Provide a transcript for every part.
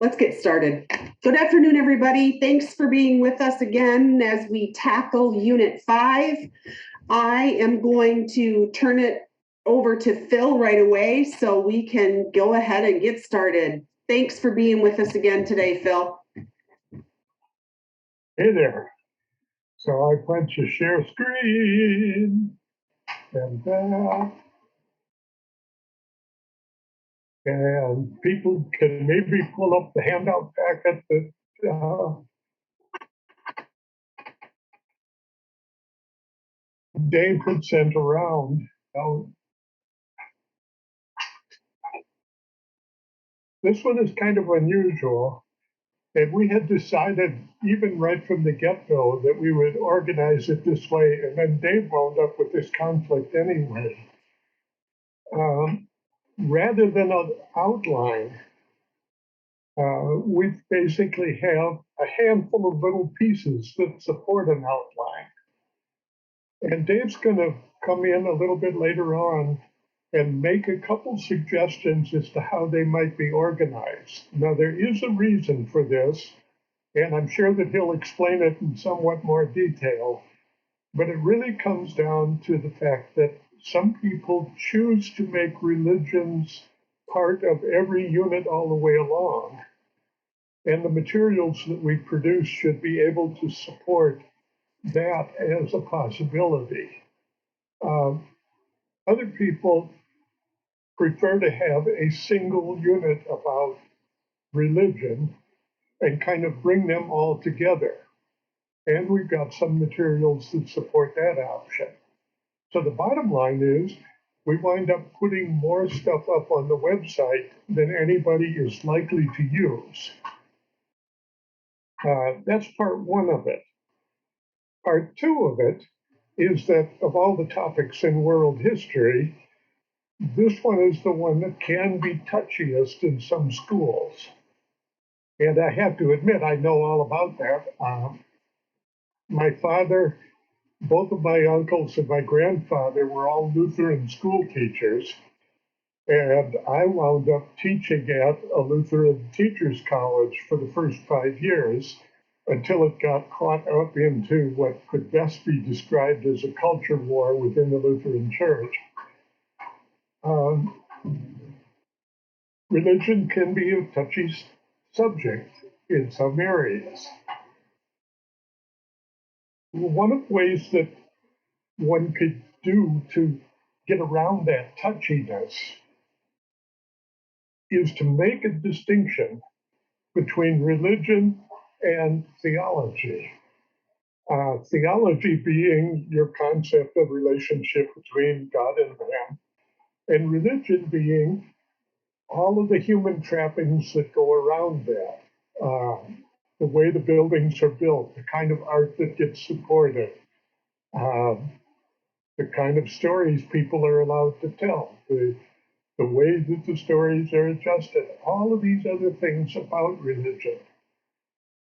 Let's get started. Good afternoon, everybody. Thanks for being with us again as we tackle Unit 5. I am going to turn it over to Phil right away so we can go ahead and get started. Thanks for being with us again today, Phil. Hey there. So I plan to share screen and that. And people can maybe pull up the handout packet that Dave had sent around. Now, this one is kind of unusual. And we had decided, even right from the get-go, that we would organize it this way. And then Dave wound up with this conflict anyway. Rather than an outline, we basically have a handful of little pieces that support an outline. And Dave's going to come in a little bit later on and make a couple suggestions as to how they might be organized. Now, there is a reason for this, and I'm sure that he'll explain it in somewhat more detail, but it really comes down to the fact that some people choose to make religions part of every unit all the way along. And the materials that we produce should be able to support that as a possibility. Other people prefer to have a single unit about religion and kind of bring them all together. And we've got some materials that support that option. So the bottom line is we wind up putting more stuff up on the website than anybody is likely to use. That's part one of it. Part two of it is that of all the topics in world history, this one is the one that can be touchiest in some schools. And I have to admit, I know all about that. My father, both of my uncles, and my grandfather were all Lutheran school teachers. And I wound up teaching at a Lutheran teachers college for the first 5 years until it got caught up into what could best be described as a culture war within the Lutheran Church. Religion can be a touchy subject in some areas. One of the ways that one could do to get around that touchiness is to make a distinction between religion and theology. Theology being your concept of relationship between God and man, and religion being all of the human trappings that go around that. The way the buildings are built, the kind of art that gets supported, the kind of stories people are allowed to tell, the way that the stories are adjusted, all of these other things about religion,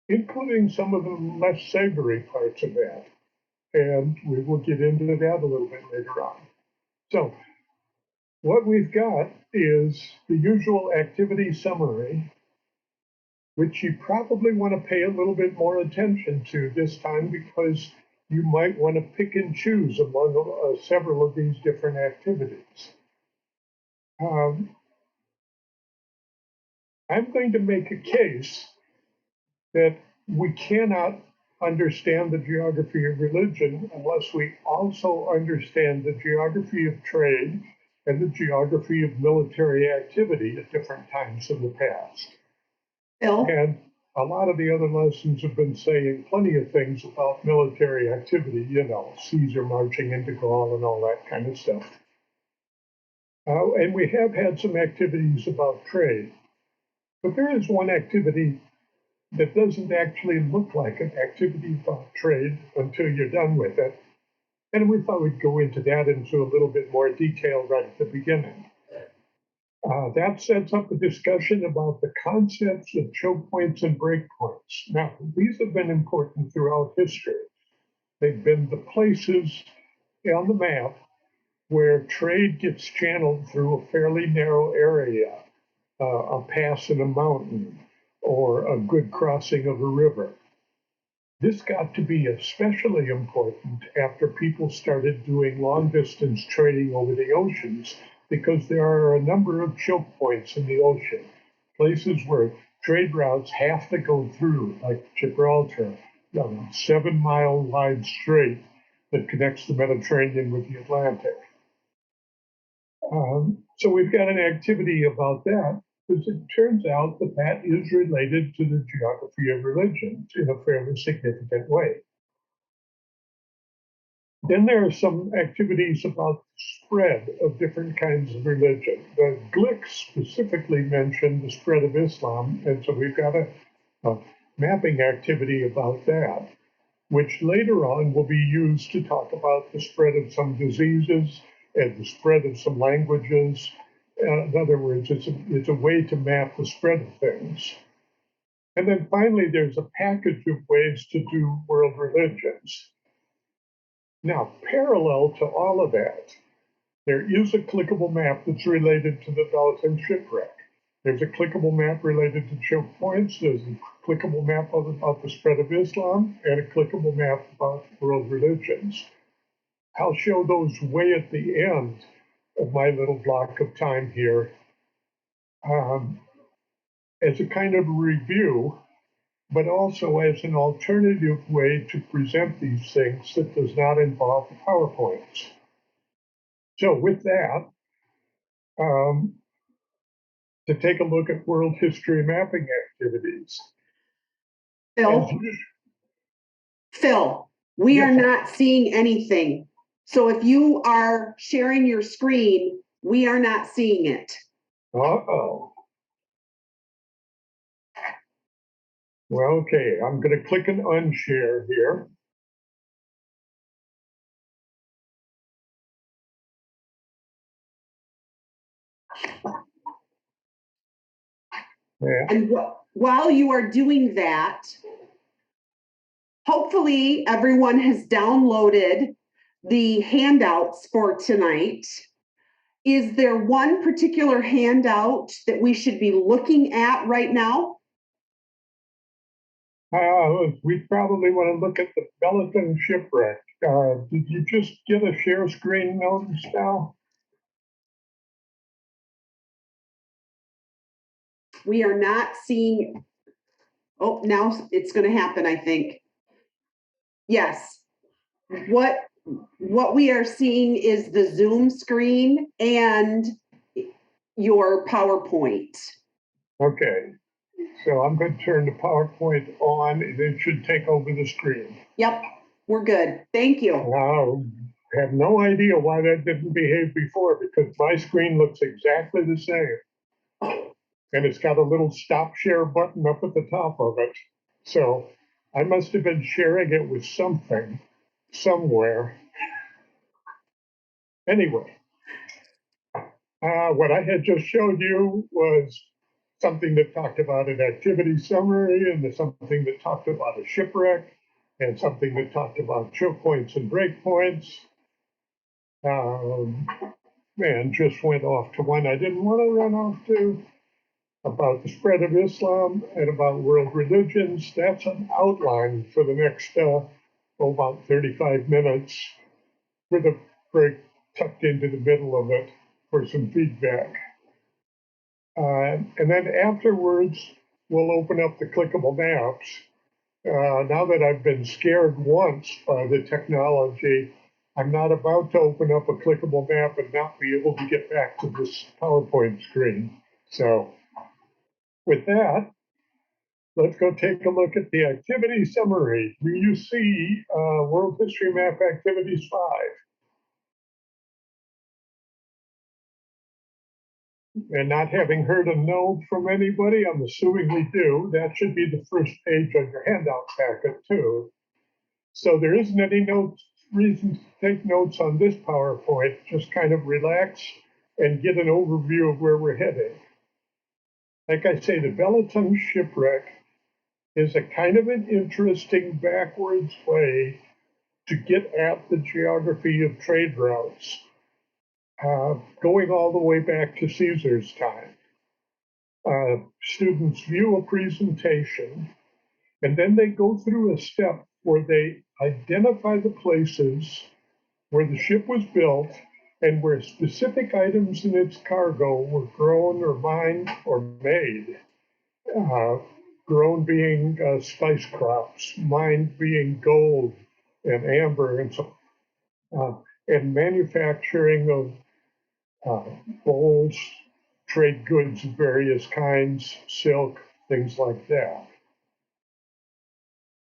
including some of the less savory parts of that. And we will get into that a little bit later on. So what we've got is the usual activity summary, which you probably want to pay a little bit more attention to this time because you might want to pick and choose among several of these different activities. I'm going to make a case that we cannot understand the geography of religion unless we also understand the geography of trade and the geography of military activity at different times in the past. Phil? And a lot of the other lessons have been saying plenty of things about military activity, Caesar marching into Gaul and all that kind of stuff. And we have had some activities about trade. But there is one activity that doesn't actually look like an activity about trade until you're done with it. And we thought we'd go into that into a little bit more detail right at the beginning. That sets up a discussion about the concepts of choke points and breakpoints. Now, these have been important throughout history. They've been the places on the map where trade gets channeled through a fairly narrow area, a pass in a mountain, or a good crossing of a river. This got to be especially important after people started doing long distance trading over the oceans because there are a number of choke points in the ocean, places where trade routes have to go through, like Gibraltar, a 7 mile wide strait that connects the Mediterranean with the Atlantic. So we've got an activity about that because it turns out that that is related to the geography of religions in a fairly significant way. Then there are some activities about spread of different kinds of religion. The Glick specifically mentioned the spread of Islam, and so we've got a mapping activity about that, which later on will be used to talk about the spread of some diseases and the spread of some languages. In other words, it's a way to map the spread of things. And then finally, there's a package of ways to do world religions. Now, parallel to all of that, there is a clickable map that's related to the Balaton shipwreck. There's a clickable map related to choke points. There's a clickable map about the spread of Islam and a clickable map about world religions. I'll show those way at the end of my little block of time here as a kind of review, but also as an alternative way to present these things that does not involve PowerPoints. So with that, to take a look at world history mapping activities. Phil, we Yes. are not seeing anything. So if you are sharing your screen, we are not seeing it. Uh-oh. Well, okay, I'm going to click and unshare here. Yeah. And while you are doing that, hopefully everyone has downloaded the handouts for tonight. Is there one particular handout that we should be looking at right now? We probably want to look at the Balaton shipwreck. Did you just get a share screen notice now? We are not seeing, oh, now it's going to happen, I think. Yes. What we are seeing is the Zoom screen and your PowerPoint. Okay, so I'm going to turn the PowerPoint on and it should take over the screen. Yep, we're good. Thank you. I have no idea why that didn't behave before because my screen looks exactly the same. And it's got a little stop share button up at the top of it. So I must have been sharing it with something somewhere. Anyway, what I had just showed you was something that talked about an activity summary and something that talked about a shipwreck and something that talked about choke points and break points. And just went off to one I didn't want to run off to about the spread of Islam and about world religions. That's an outline for the next about 35 minutes with a break tucked into the middle of it for some feedback. And then afterwards, we'll open up the clickable maps. Now that I've been scared once by the technology, I'm not about to open up a clickable map and not be able to get back to this PowerPoint screen. So with that, let's go take a look at the activity summary. You see World History Map Activities 5. And not having heard a no from anybody, I'm assuming we do. That should be the first page on your handout packet too. So there isn't any reason to take notes on this PowerPoint. Just kind of relax and get an overview of where we're heading. Like I say, the Balaton shipwreck is a kind of an interesting backwards way to get at the geography of trade routes, going all the way back to Caesar's time. Students view a presentation, and then they go through a step where they identify the places where the ship was built and where specific items in its cargo were grown or mined or made. Uh, Grown being spice crops, mined being gold and amber and so and manufacturing of bowls, trade goods of various kinds, silk, things like that.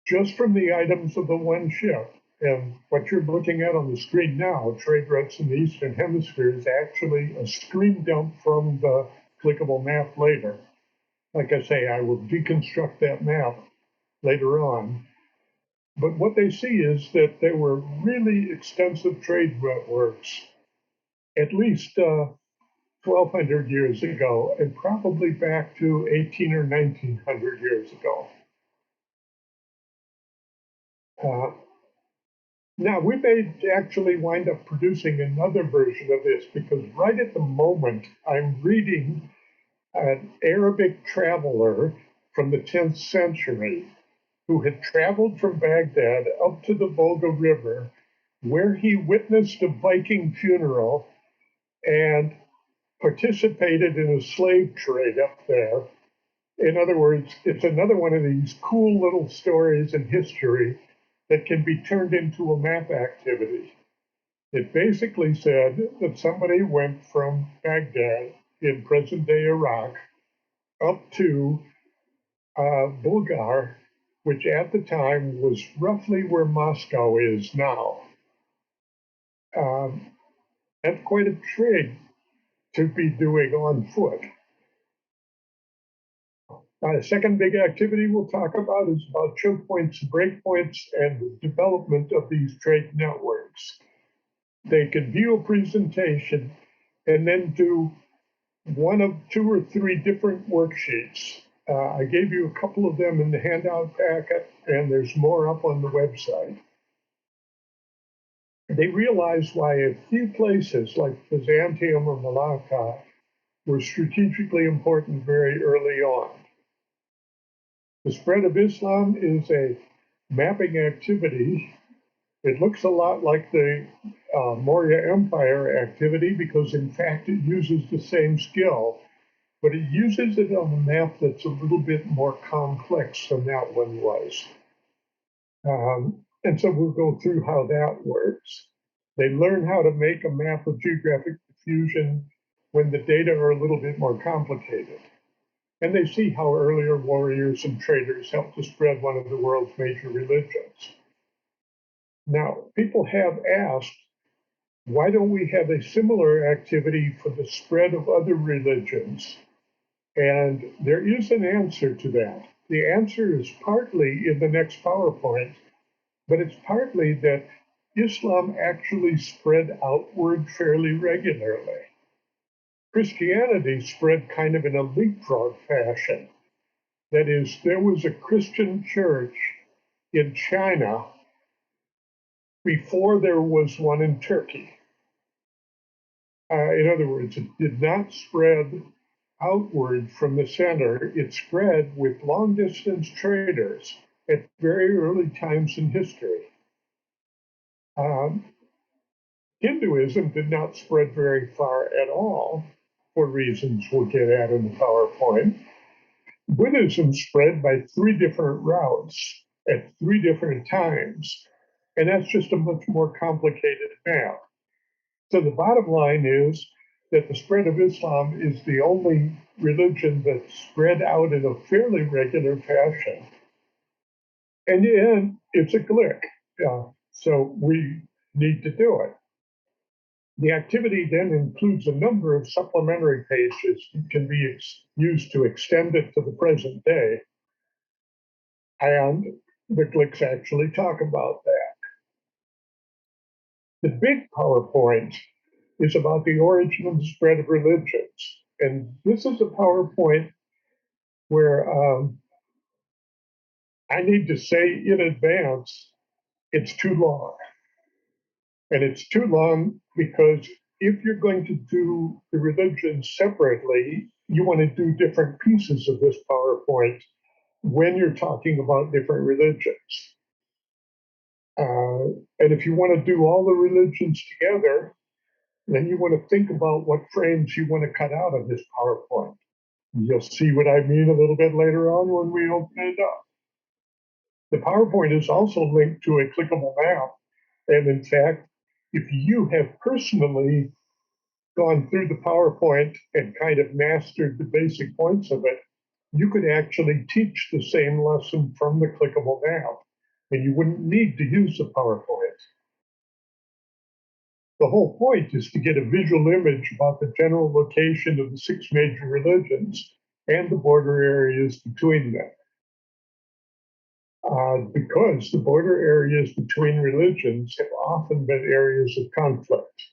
Just from the items of the one ship. And what you're looking at on the screen now, trade routes in the Eastern Hemisphere, is actually a screen dump from the clickable map later. Like I say, I will deconstruct that map later on. But what they see is that there were really extensive trade networks, at least 1,200 years ago, and probably back to 18 or 1900 years ago. Uh, Now, we may actually wind up producing another version of this because right at the moment I'm reading an Arabic traveler from the 10th century who had traveled from Baghdad up to the Volga River, where he witnessed a Viking funeral and participated in a slave trade up there. In other words, it's another one of these cool little stories in history that can be turned into a map activity. It basically said that somebody went from Baghdad in present day Iraq up to Bulgar, which at the time was roughly where Moscow is now. Um, that's quite a trade to be doing on foot. The second big activity we'll talk about is about choke points, breakpoints, and the development of these trade networks. They can view a presentation and then do one of two or three different worksheets. I gave you a couple of them in the handout packet, and there's more up on the website. They realized why a few places like Byzantium or Malacca were strategically important very early on. The spread of Islam is a mapping activity. It looks a lot like the Maurya Empire activity because, in fact, it uses the same skill, but it uses it on a map that's a little bit more complex than that one was. And so we'll go through how that works. They learn how to make a map of geographic diffusion when the data are a little bit more complicated. And they see how earlier warriors and traders helped to spread one of the world's major religions. Now, people have asked, why don't we have a similar activity for the spread of other religions? And there is an answer to that. The answer is partly in the next PowerPoint, but it's partly that Islam actually spread outward fairly regularly. Christianity spread kind of in a leapfrog fashion. That is, there was a Christian church in China before there was one in Turkey. In other words, it did not spread outward from the center. It spread with long distance traders at very early times in history. Hinduism did not spread very far at all for reasons we'll get at in the PowerPoint. Buddhism spread by three different routes at three different times, and that's just a much more complicated map. So the bottom line is that the spread of Islam is the only religion that's spread out in a fairly regular fashion. And it's a glick, so we need to do it. The activity then includes a number of supplementary pages that can be used to extend it to the present day. And the clicks actually talk about that. The big PowerPoint is about the origin and spread of religions. And this is a PowerPoint where I need to say in advance, it's too long. And it's too long because if you're going to do the religions separately, you want to do different pieces of this PowerPoint when you're talking about different religions. And if you want to do all the religions together, then you want to think about what frames you want to cut out of this PowerPoint. You'll see what I mean a little bit later on when we open it up. The PowerPoint is also linked to a clickable map. And in fact, if you have personally gone through the PowerPoint and kind of mastered the basic points of it, you could actually teach the same lesson from the clickable map, and you wouldn't need to use the PowerPoint. The whole point is to get a visual image about the general location of the 6 major religions and the border areas between them. Because the border areas between religions have often been areas of conflict.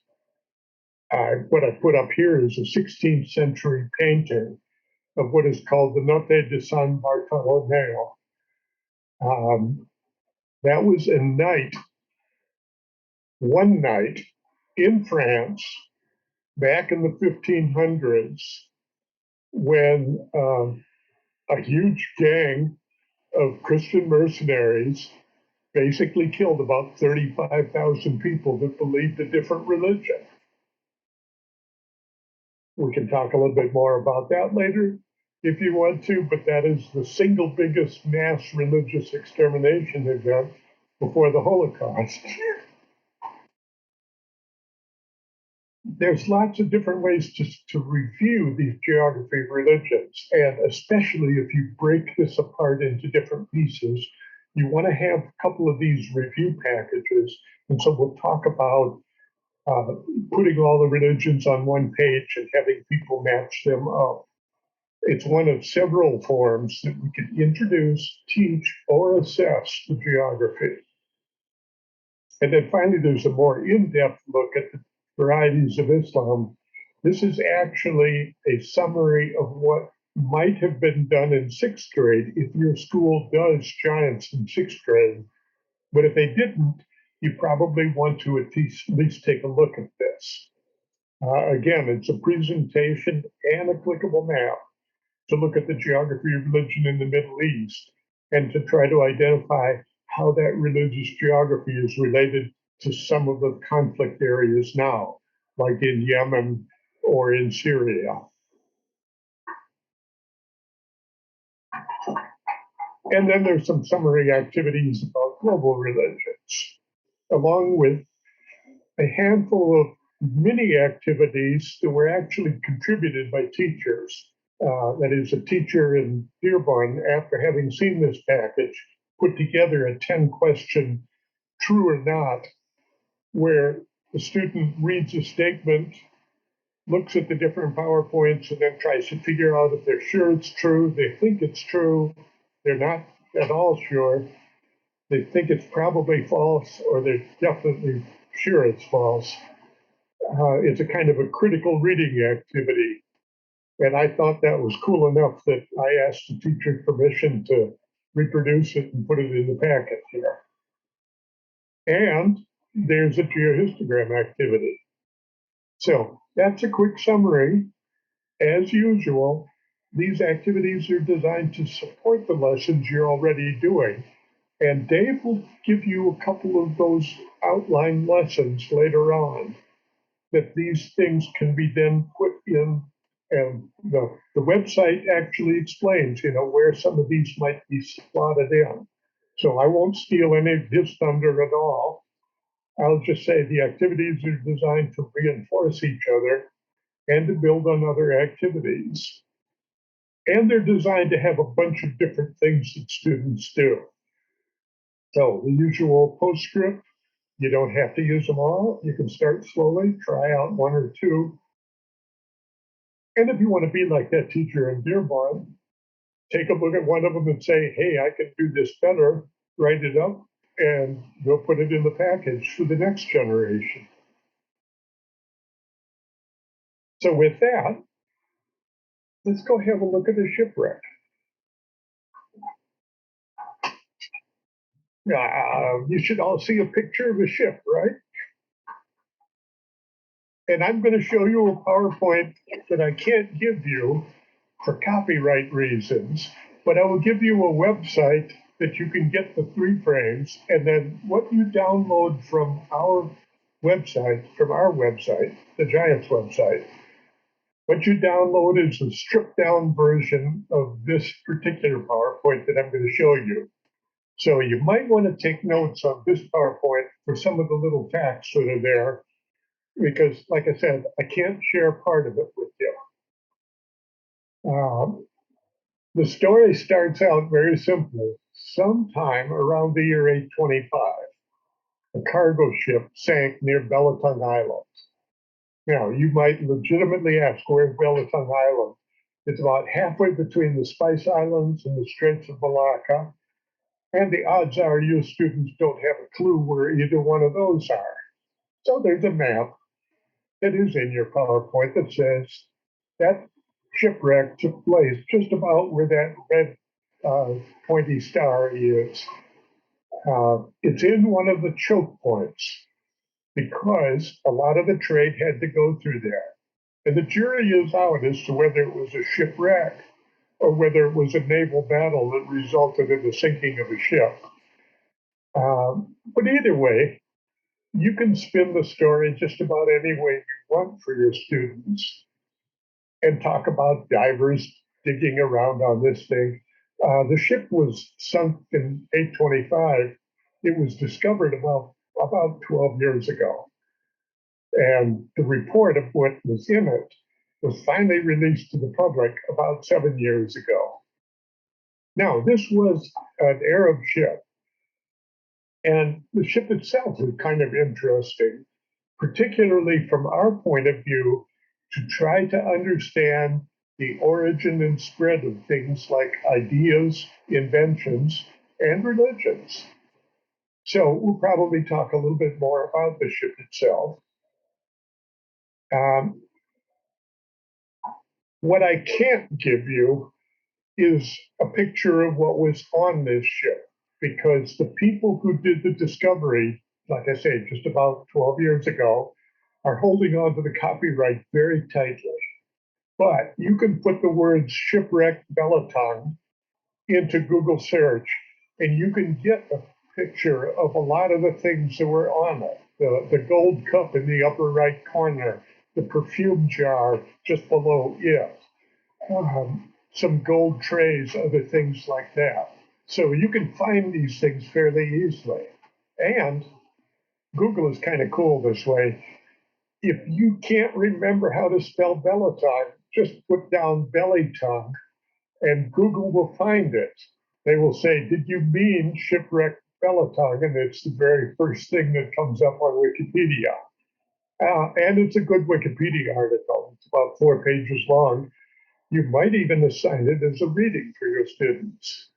What I put up here is a 16th century painting of what is called the Notte di San Bartolomeo. That was a night, one night in France back in the 1500s when a huge gang of Christian mercenaries basically killed about 35,000 people that believed a different religion. We can talk a little bit more about that later if you want to, but that is the single biggest mass religious extermination event before the Holocaust. There's lots of different ways to review these geography of religions, and especially if you break this apart into different pieces, you want to have a couple of these review packages. And so we'll talk about putting all the religions on one page and having people match them up. It's one of several forms that we can introduce, teach, or assess the geography. And then finally, there's a more in-depth look at the varieties of Islam. This is actually a summary of what might have been done in 6th grade if your school does giants in 6th grade. But if they didn't, you probably want to at least take a look at this. Again, it's a presentation and a clickable map to look at the geography of religion in the Middle East and to try to identify how that religious geography is related to some of the conflict areas now, like in Yemen or in Syria. And then there's some summary activities about global religions, along with a handful of mini activities that were actually contributed by teachers. That is, a teacher in Dearborn, after having seen this package, put together a 10-question true or not, where the student reads a statement, looks at the different PowerPoints, and then tries to figure out if they're sure it's true, they think it's true, they're not at all sure, they think it's probably false, or they're definitely sure it's false. It's a kind of a critical reading activity. And I thought that was cool enough that I asked the teacher permission to reproduce it and put it in the packet here. And there's a geohistogram activity. So that's a quick summary. As usual, these activities are designed to support the lessons you're already doing. And Dave will give you a couple of those outline lessons later on, that these things can be then put in, and the website actually explains, where some of these might be slotted in. So I won't steal any of his thunder at all. I'll just say the activities are designed to reinforce each other and to build on other activities. And they're designed to have a bunch of different things that students do. So the usual postscript, you don't have to use them all. You can start slowly, try out one or two. And if you want to be like that teacher in Dearborn, take a look at one of them and say, hey, I can do this better, write it up, and we'll put it in the package for the next generation. So with that, let's go have a look at a shipwreck. You should all see a picture of a ship, right? And I'm going to show you a PowerPoint that I can't give you for copyright reasons, but I will give you a website that you can get the 3 frames, and then what you download from our website, the Giants website, what you download is a stripped down version of this particular PowerPoint that I'm going to show you. So you might want to take notes on this PowerPoint for some of the little facts that are there, because like I said, I can't share part of it with you. The story starts out very simple. Sometime around the year 825, a cargo ship sank near Belatongue Island. Now, you might legitimately ask, where's Belatongue Island? It's about halfway between the Spice Islands and the Straits of Malacca, and the odds are you students don't have a clue where either one of those are. So there's a map that is in your PowerPoint that says that shipwreck took place just about where that red pointy star is. It's in one of the choke points because a lot of the trade had to go through there. And the jury is out as to whether it was a shipwreck or whether it was a naval battle that resulted in the sinking of a ship. But either way, you can spin the story just about any way you want for your students and talk about divers digging around on this thing. The ship was sunk in 825. It was discovered about 12 years ago. And the report of what was in it was finally released to the public about 7 years ago. Now, this was an Arab ship, and the ship itself is kind of interesting, particularly from our point of view, to try to understand the origin and spread of things like ideas, inventions, and religions. So we'll probably talk a little bit more about the ship itself. What I can't give you is a picture of what was on this ship, because the people who did the discovery, like I say, just about 12 years ago, are holding on to the copyright very tightly. But you can put the words shipwreck Belatongue into Google search, and you can get a picture of a lot of the things that were on it. The gold cup in the upper right corner, the perfume jar just below it, some gold trays, other things like that. So you can find these things fairly easily. And Google is kind of cool this way. If you can't remember how to spell Belatongue, just put down belly tongue and Google will find it. They will say, did you mean shipwreck Belatongue? And it's the very first thing that comes up on Wikipedia. And it's a good Wikipedia article. It's about 4 pages long. You might even assign it as a reading for your students.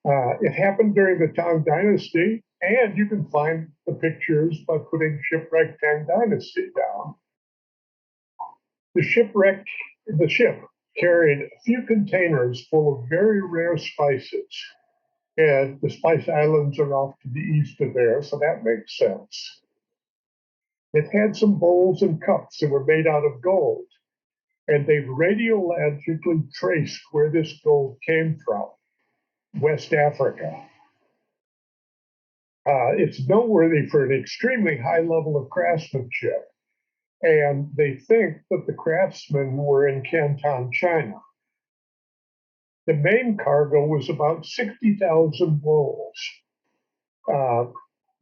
It happened during the Tang Dynasty, and you can find the pictures by putting shipwreck Tang Dynasty down. The ship carried a few containers full of very rare spices, and the Spice Islands are off to the east of there, so that makes sense. It had some bowls and cups that were made out of gold, and they radiologically traced where this gold came from, West Africa. It's noteworthy for an extremely high level of craftsmanship, and they think that the craftsmen were in Canton, China. The main cargo was about 60,000 bowls.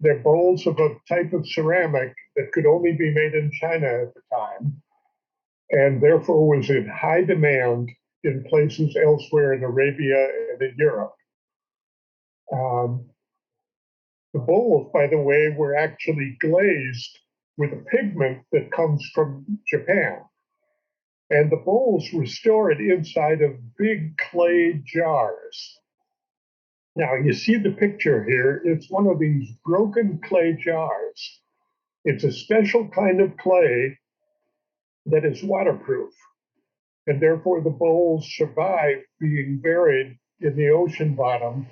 They're bowls of a type of ceramic that could only be made in China at the time, and therefore was in high demand in places elsewhere in Arabia and in Europe. The bowls, by the way, were actually glazed with a pigment that comes from Japan. And the bowls were stored inside of big clay jars. Now, you see the picture here. It's one of these broken clay jars. It's a special kind of clay that is waterproof, and therefore the bowls survive being buried in the ocean bottom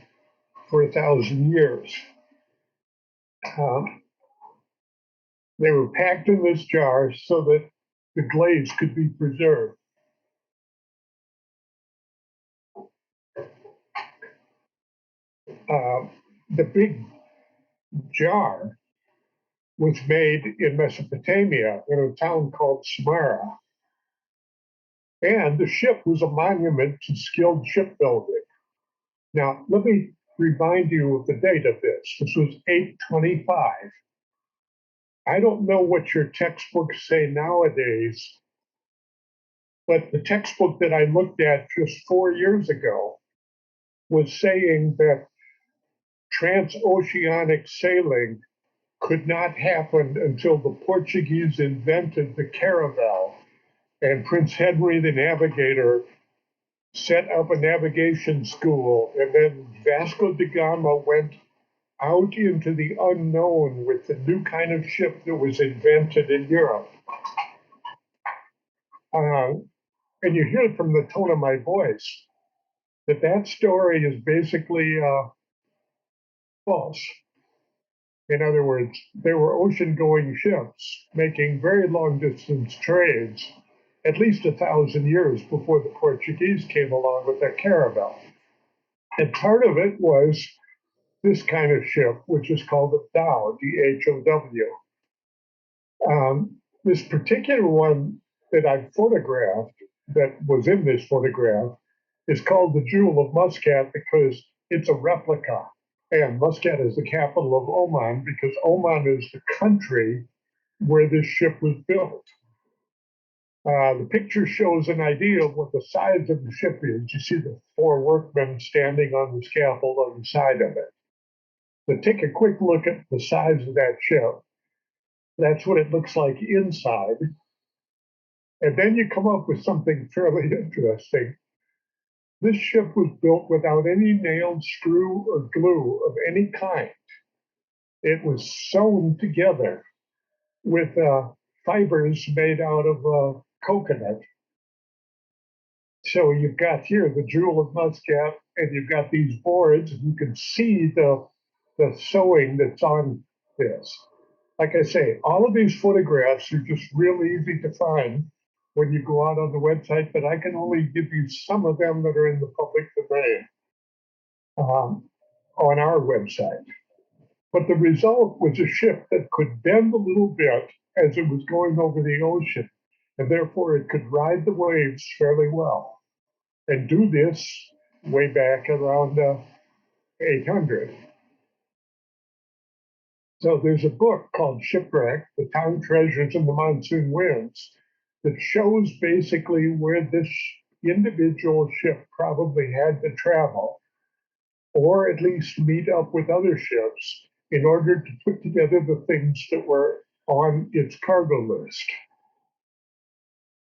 for 1,000 years. They were packed in this jar so that the glaze could be preserved. The big jar was made in Mesopotamia in a town called Samarra. And the ship was a monument to skilled shipbuilding. Now, let me remind you of the date of this. This was 825. I don't know what your textbooks say nowadays, but the textbook that I looked at just 4 years ago was saying that transoceanic sailing could not happen until the Portuguese invented the caravel and Prince Henry the Navigator set up a navigation school, and then Vasco da Gama went out into the unknown with the new kind of ship that was invented in Europe. And you hear it from the tone of my voice that that story is basically false. In other words, there were ocean-going ships making very long-distance trades at least 1,000 years before the Portuguese came along with their caravel. And part of it was this kind of ship, which is called a dhow, D-H-O-W. This particular one that I photographed, that was in this photograph, is called the Jewel of Muscat because it's a replica. And Muscat is the capital of Oman because Oman is the country where this ship was built. The picture shows an idea of what the size of the ship is. You see the 4 workmen standing on the scaffold on the side of it. But take a quick look at the size of that ship. That's what it looks like inside. And then you come up with something fairly interesting. This ship was built without any nailed screw or glue of any kind. It was sewn together with fibers made out of coconut. So you've got here the Jewel of Muscat, and you've got these boards, and you can see the sewing that's on this. Like I say, all of these photographs are just real easy to find when you go out on the website, but I can only give you some of them that are in the public domain on our website. But the result was a ship that could bend a little bit as it was going over the ocean, and therefore it could ride the waves fairly well. And do this way back around 800. So there's a book called Shipwreck, The Town Treasures and the Monsoon Winds, that shows basically where this individual ship probably had to travel, or at least meet up with other ships in order to put together the things that were on its cargo list.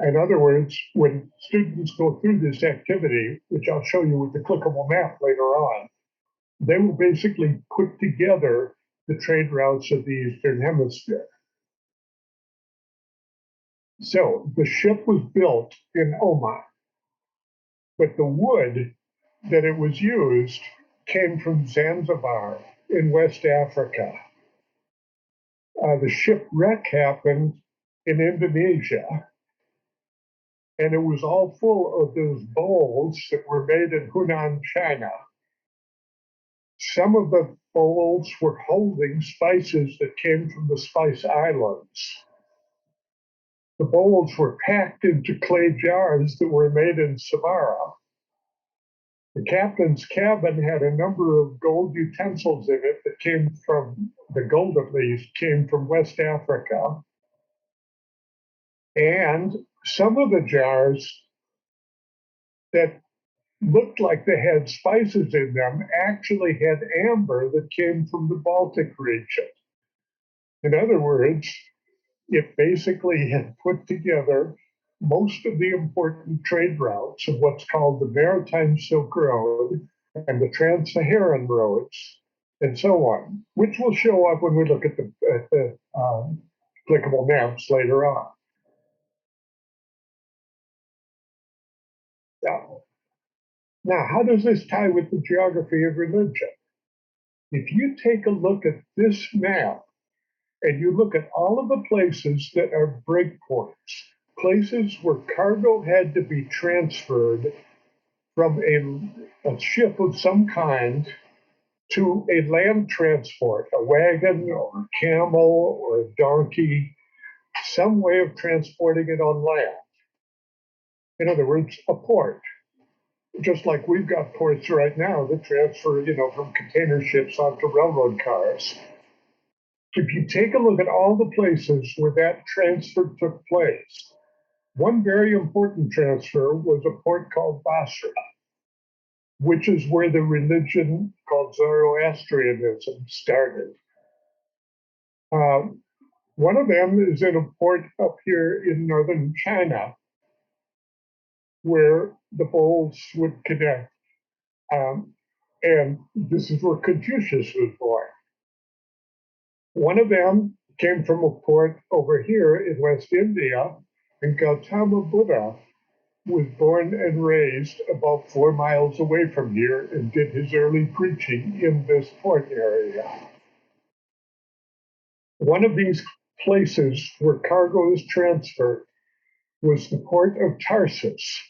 In other words, when students go through this activity, which I'll show you with the clickable map later on, they will basically put together the trade routes of the Eastern Hemisphere. So the ship was built in Oman, but the wood that it was used came from Zanzibar in West Africa. The shipwreck happened in Indonesia, and it was all full of those bowls that were made in Hunan, China. Some of the bowls were holding spices that came from the Spice Islands. The bowls were packed into clay jars that were made in Samarra. The captain's cabin had a number of gold utensils in it that came from, the gold at least, came from West Africa. And some of the jars that looked like they had spices in them actually had amber that came from the Baltic region. In other words, it basically had put together most of the important trade routes of what's called the Maritime Silk Road and the Trans-Saharan roads, and so on, which will show up when we look at the applicable maps later on. Now, how does this tie with the geography of religion? If you take a look at this map and you look at all of the places that are breakpoints, places where cargo had to be transferred from a ship of some kind to a land transport, a wagon or a camel or a donkey, some way of transporting it on land. In other words, a port. Just like we've got ports right now that transfer, from container ships onto railroad cars. If you take a look at all the places where that transfer took place, one very important transfer was a port called Basra, which is where the religion called Zoroastrianism started. One of them is in a port up here in northern China, where the bowls would connect. And this is where Confucius was born. One of them came from a port over here in West India, and Gautama Buddha was born and raised about 4 miles away from here and did his early preaching in this port area. One of these places where cargo is transferred was the port of Tarsus.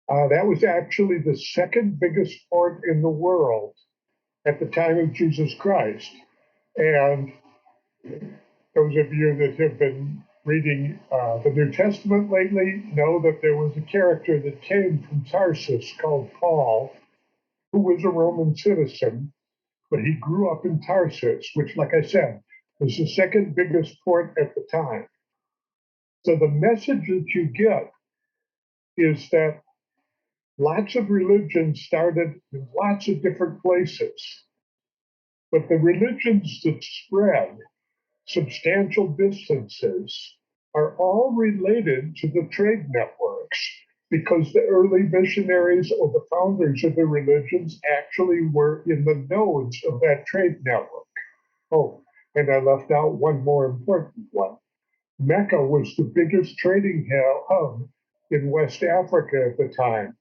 That was actually the second biggest port in the world at the time of Jesus Christ. And those of you that have been reading the New Testament lately know that there was a character that came from Tarsus called Paul, who was a Roman citizen, but he grew up in Tarsus, which, like I said, was the second biggest port at the time. So the message that you get is that lots of religions started in lots of different places, but the religions that spread substantial distances are all related to the trade networks because the early missionaries or the founders of the religions actually were in the nodes of that trade network. Oh, and I left out one more important one. Mecca was the biggest trading hub in West Africa at the time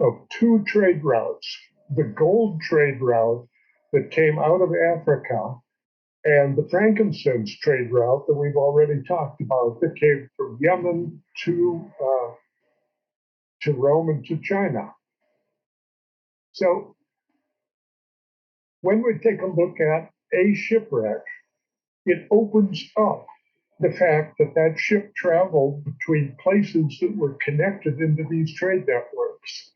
of two trade routes. The gold trade route that came out of Africa and the frankincense trade route that we've already talked about that came from Yemen to Rome and to China. So when we take a look at a shipwreck, it opens up the fact that that ship traveled between places that were connected into these trade networks.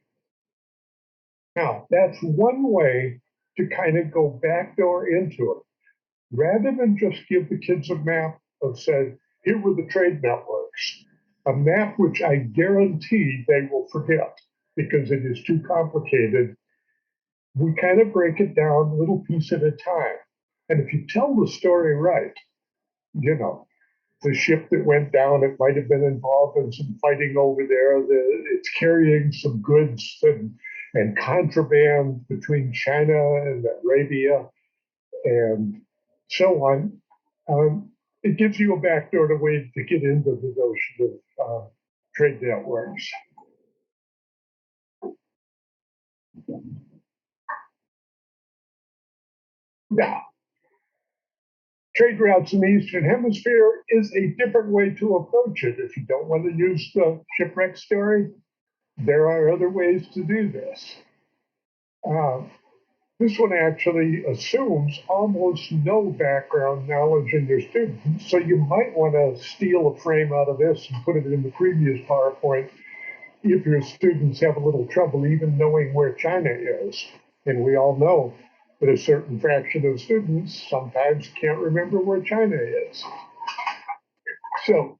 Now, that's one way to kind of go backdoor into it. Rather than just give the kids a map of, say, here were the trade networks, a map which I guarantee they will forget because it is too complicated, we kind of break it down little piece at a time. And if you tell the story right, the ship that went down, it might have been involved in some fighting over there. It's carrying some goods and contraband between China and Arabia and so on. It gives you a backdoor way to get into the notion of trade networks. Now, trade routes in the Eastern Hemisphere is a different way to approach it. If you don't want to use the shipwreck story, there are other ways to do this. This one actually assumes almost no background knowledge in your students, so you might want to steal a frame out of this and put it in the previous PowerPoint if your students have a little trouble even knowing where China is. And we all know that a certain fraction of students sometimes can't remember where China is. So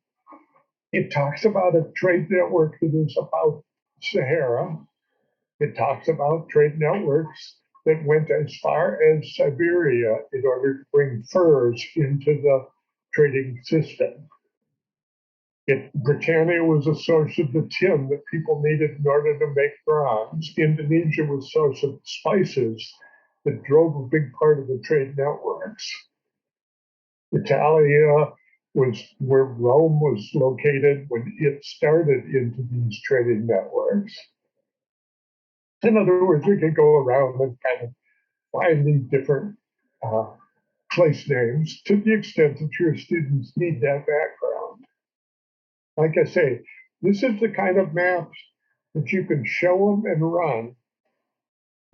it talks about a trade network that is about Sahara. It talks about trade networks that went as far as Siberia in order to bring furs into the trading system. Britannia was a source of the tin that people needed in order to make bronze. Indonesia was a source of spices that drove a big part of the trade networks. Italia was where Rome was located when it started into these trading networks. In other words, we could go around and kind of find these different place names to the extent that your students need that background. Like I say, this is the kind of maps that you can show them and run,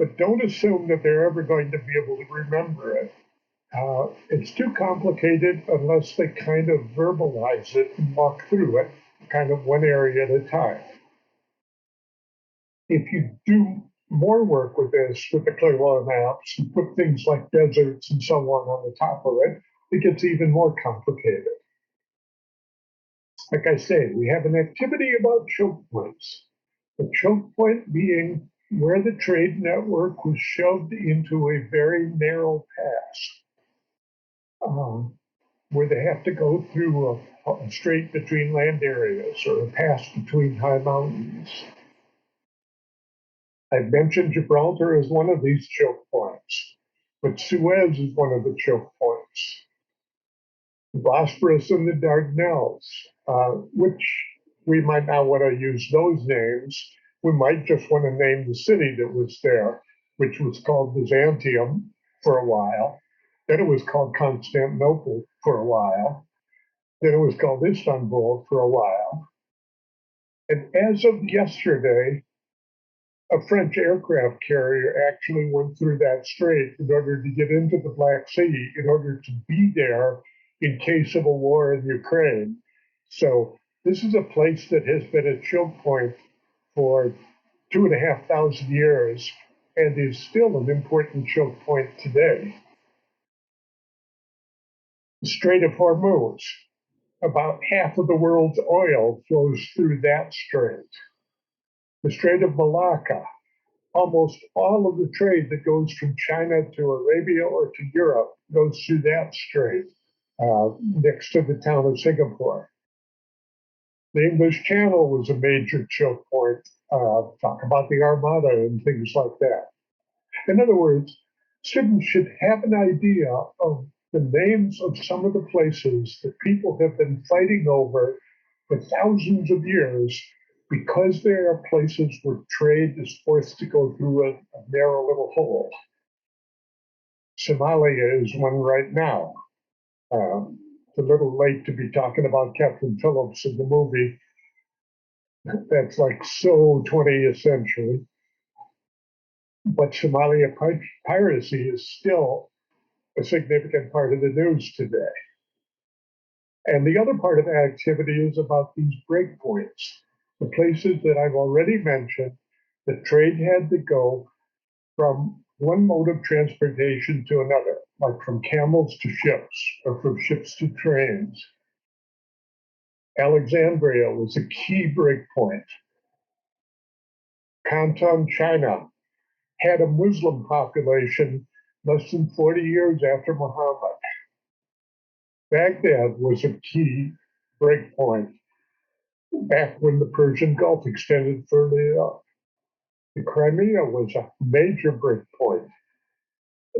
but don't assume that they're ever going to be able to remember it. It's too complicated unless they kind of verbalize it and walk through it, kind of one area at a time. If you do more work with this, with the Clearwater maps, and put things like deserts and so on the top of it, it gets even more complicated. Like I say, we have an activity about choke points. The choke point being where the trade network was shoved into a very narrow pass, where they have to go through a strait between land areas or a pass between high mountains. I've mentioned Gibraltar as one of these choke points, but Suez is one of the choke points. Bosporus and the Dardanelles, which we might not want to use those names. We might just want to name the city that was there, which was called Byzantium for a while. Then it was called Constantinople for a while. Then it was called Istanbul for a while. And as of yesterday, a French aircraft carrier actually went through that strait in order to get into the Black Sea, in order to be there in case of a war in Ukraine. So this is a place that has been a choke point for 2,500 years and is still an important choke point today. The Strait of Hormuz, about half of the world's oil flows through that strait. The Strait of Malacca, almost all of the trade that goes from China to Arabia or to Europe goes through that strait next to the town of Singapore. The English Channel was a major choke point. Talk about the Armada and things like that. In other words, students should have an idea of the names of some of the places that people have been fighting over for thousands of years because there are places where trade is forced to go through a narrow little hole. Somalia is one right now. It's a little late to be talking about Captain Phillips in the movie. That's like so 20th century. But Somalia piracy is still a significant part of the news today. And the other part of the activity is about these breakpoints, the places that I've already mentioned. The trade had to go from one mode of transportation to another, like from camels to ships or from ships to trains. Alexandria was a key breakpoint. Canton, China, had a Muslim population less than 40 years after Muhammad. Baghdad was a key breakpoint back when the Persian Gulf extended further up. The Crimea was a major breakpoint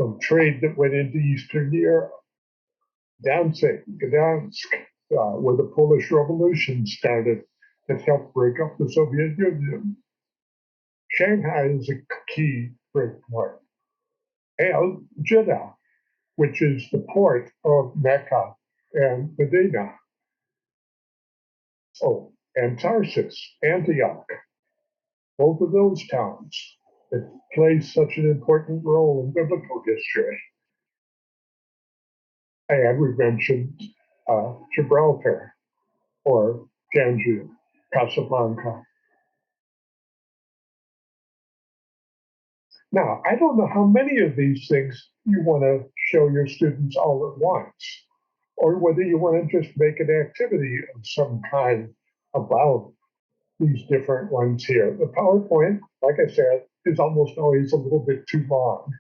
of trade that went into Eastern Europe. Danzig, Gdansk, where the Polish Revolution started, that helped break up the Soviet Union. Shanghai is a key breakpoint. And Jeddah, which is the port of Mecca and Medina. Oh, and Tarsus, Antioch, both of those towns that play such an important role in biblical history. And we mentioned Gibraltar or Tangier, Casablanca. Now, I don't know how many of these things you want to show your students all at once, or whether you want to just make an activity of some kind about these different ones here. The PowerPoint, like I said, is almost always a little bit too long,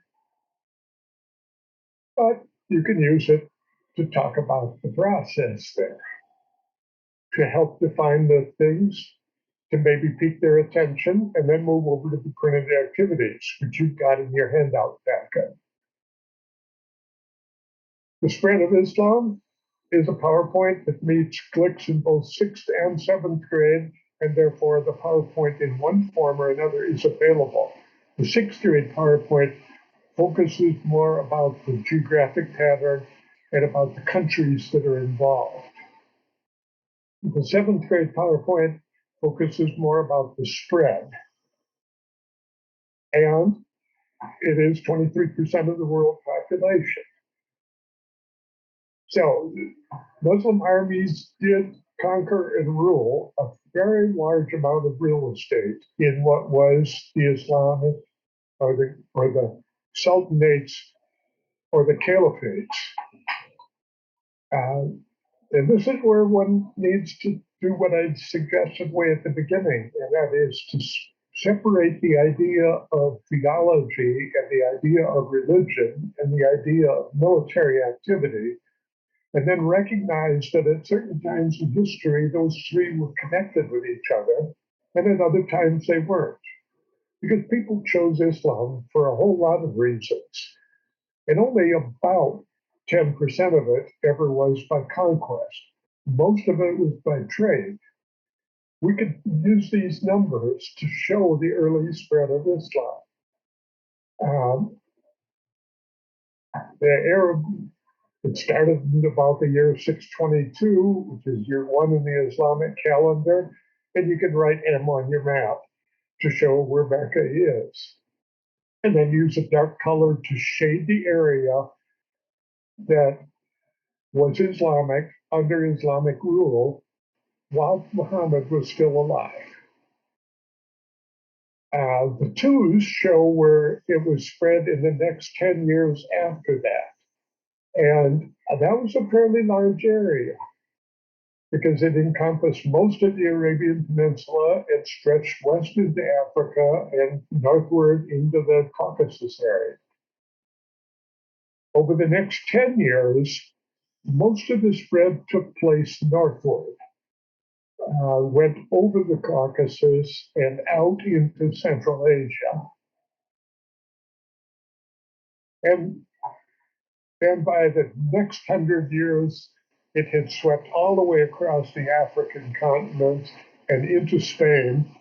but you can use it to talk about the process there, to help define the things, to maybe pique their attention, and then move over to the printed activities, which you've got in your handout packet. The Spread of Islam is a PowerPoint that meets clicks in both 6th and 7th grade, and therefore the PowerPoint in one form or another is available. The 6th grade PowerPoint focuses more about the geographic pattern and about the countries that are involved. The 7th grade PowerPoint focuses more about the spread. And it is 23% of the world population. So Muslim armies did conquer and rule a very large amount of real estate in what was the Islamic or the sultanates or the caliphates. Uh, and this is where one needs to do what I suggested way at the beginning, and that is to separate the idea of theology and the idea of religion and the idea of military activity, and then recognize that at certain times in history, those three were connected with each other, and at other times they weren't. Because people chose Islam for a whole lot of reasons, and only about 10% of it ever was by conquest. Most of it was by trade. We could use these numbers to show the early spread of Islam. Um, the Arab, it started in about the year 622, which is year one in the Islamic calendar, and you can write M on your map to show where Mecca is. And then use a dark color to shade the area that was Islamic under Islamic rule while Muhammad was still alive. The twos show where it was spread in the next 10 years after that. And that was a fairly large area because it encompassed most of the Arabian Peninsula and stretched west into Africa and northward into the Caucasus area. Over the next 10 years, most of the spread took place northward, went over the Caucasus and out into Central Asia. And then by the next 100 years, it had swept all the way across the African continent and into Spain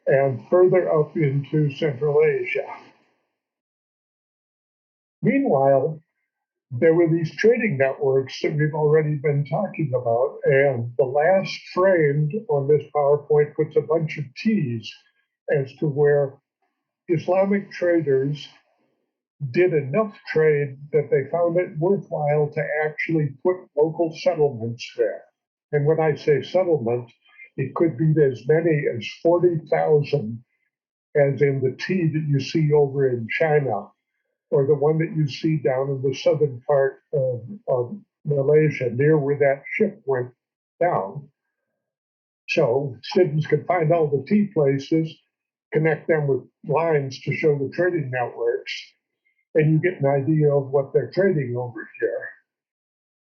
and further up into Central Asia. Meanwhile, there were these trading networks that we've already been talking about, and the last frame on this PowerPoint puts a bunch of T's as to where Islamic traders did enough trade that they found it worthwhile to actually put local settlements there. And when I say settlement, it could be as many as 40,000, as in the T that you see over in China, or the one that you see down in the southern part of Malaysia, near where that ship went down. So students could find all the T places, connect them with lines to show the trading networks, and you get an idea of what they're trading over here.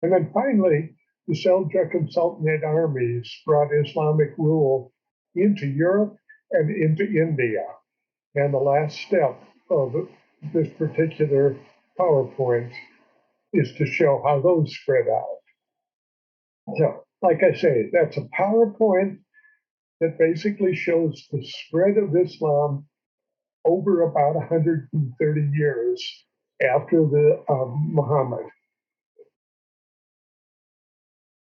And then finally, the Seljuk and Sultanate armies brought Islamic rule into Europe and into India. And the last step of this particular PowerPoint is to show how those spread out. So, like I say, that's a PowerPoint that basically shows the spread of Islam over about 130 years after the Muhammad.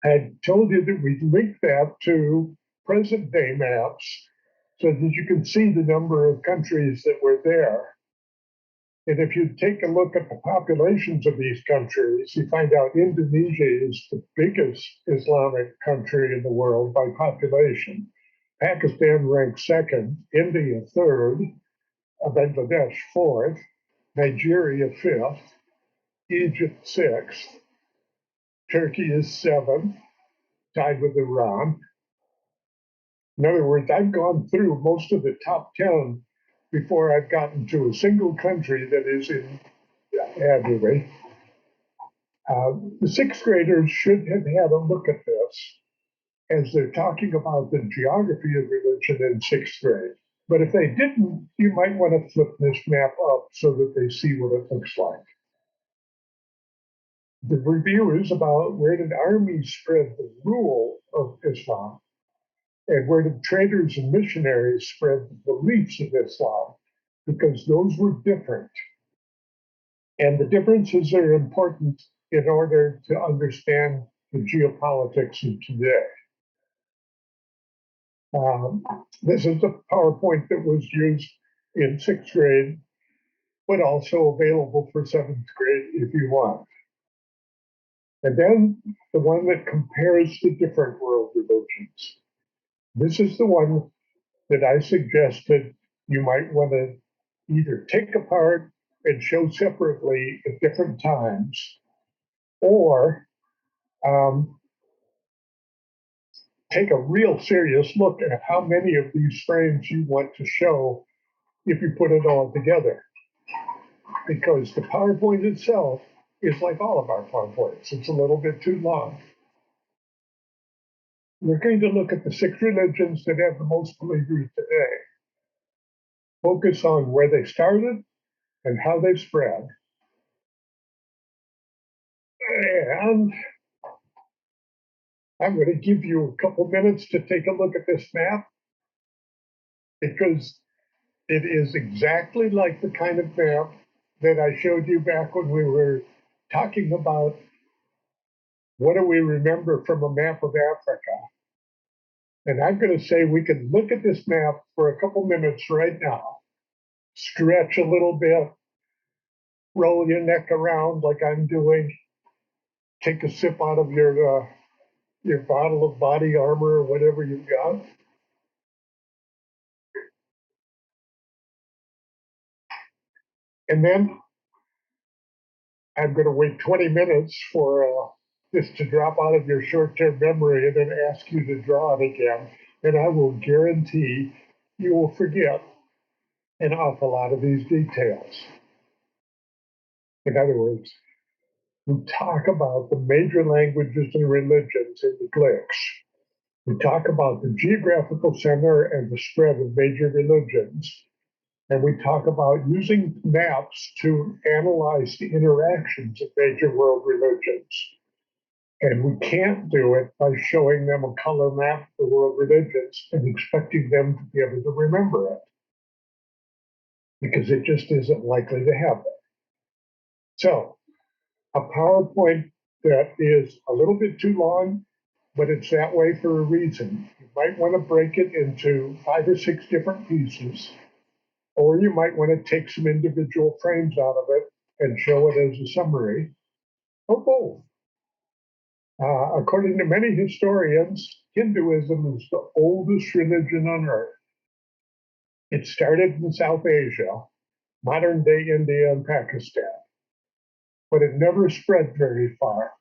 I told you that we'd link that to present day maps so that you can see the number of countries that were there. And if you take a look at the populations of these countries, you find out Indonesia is the biggest Islamic country in the world by population. Pakistan ranks second, India third, Bangladesh fourth, Nigeria fifth, Egypt sixth, Turkey is seventh, tied with Iran. In other words, I've gone through most of the top 10 before I've gotten to a single country that is in anyway. The sixth graders should have had a look at this as they're talking about the geography of religion in sixth grade. But if they didn't, you might want to flip this map up so that they see what it looks like. The review is about where did armies spread the rule of Islam and where did traders and missionaries spread the beliefs of Islam, because those were different. And the differences are important in order to understand the geopolitics of today. This is a PowerPoint that was used in sixth grade but also available for seventh grade if you want. And then the one that compares the different world religions. This is the one that I suggested you might want to either take apart and show separately at different times, or um, take a real serious look at how many of these frames you want to show if you put it all together. Because the PowerPoint itself is like all of our PowerPoints. It's a little bit too long. We're going to look at the 6 religions that have the most believers today. Focus on where they started and how they spread. And I'm going to give you a couple minutes to take a look at this map because it is exactly like the kind of map that I showed you back when we were talking about what do we remember from a map of Africa. And I'm going to say we can look at this map for a couple minutes right now, stretch a little bit, roll your neck around like I'm doing, take a sip out of your bottle of body armor or whatever you've got. And then I'm going to wait 20 minutes for this to drop out of your short-term memory and then ask you to draw it again. And I will guarantee you will forget an awful lot of these details. In other words, we talk about the major languages and religions in the GLICs. We talk about the geographical center and the spread of major religions. And we talk about using maps to analyze the interactions of major world religions. And we can't do it by showing them a color map of the world religions and expecting them to be able to remember it, because it just isn't likely to happen. So, a PowerPoint that is a little bit too long, but it's that way for a reason. You might want to break it into 5 or 6 different pieces, or you might want to take some individual frames out of it and show it as a summary, or both. According to many historians, Hinduism is the oldest religion on earth. It started in South Asia, modern day India and Pakistan, but it never spread very far,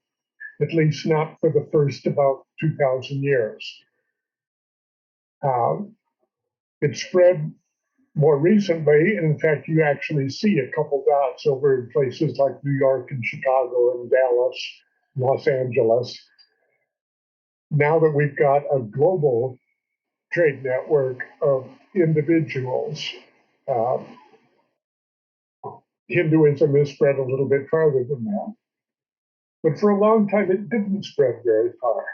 at least not for the first about 2,000 years. It spread more recently, and in fact, you actually see a couple dots over in places like New York and Chicago and Dallas, Los Angeles. Now that we've got a global trade network of individuals, uh, Hinduism has spread a little bit farther than that. But for a long time, it didn't spread very far.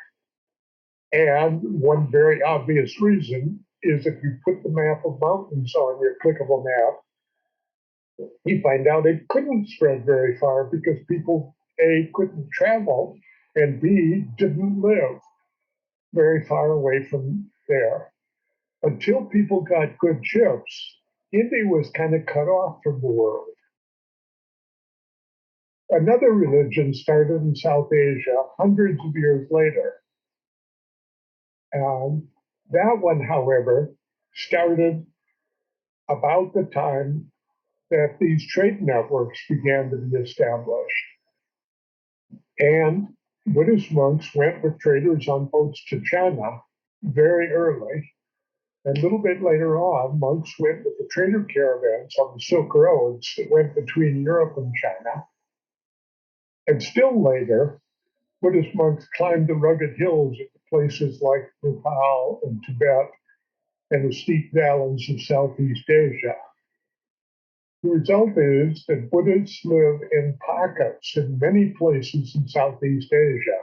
And one very obvious reason is if you put the map of mountains on your clickable map, you find out it couldn't spread very far because people, A, couldn't travel, and B, didn't live very far away from there. Until people got good ships, India was kind of cut off from the world. Another religion started in South Asia hundreds of years later. That one, however, started about the time that these trade networks began to be established. And Buddhist monks went with traders on boats to China very early. And a little bit later on, monks went with the trader caravans on the Silk Roads that went between Europe and China. And still later, Buddhist monks climbed the rugged hills at places like Nepal and Tibet and the steep valleys of Southeast Asia. The result is that Buddhists live in pockets in many places in Southeast Asia.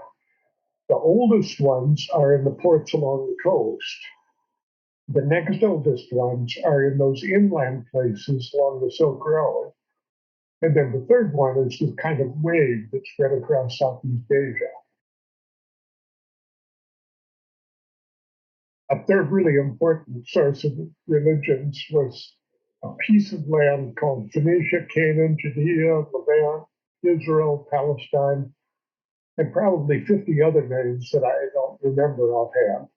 The oldest ones are in the ports along the coast. The next oldest ones are in those inland places along the Silk Road. And then the third one is this kind of wave that spread across Southeast Asia. A third really important source of religions was a piece of land called Phoenicia, Canaan, Judea, Levant, Israel, Palestine, and probably 50 other names that I don't remember offhand.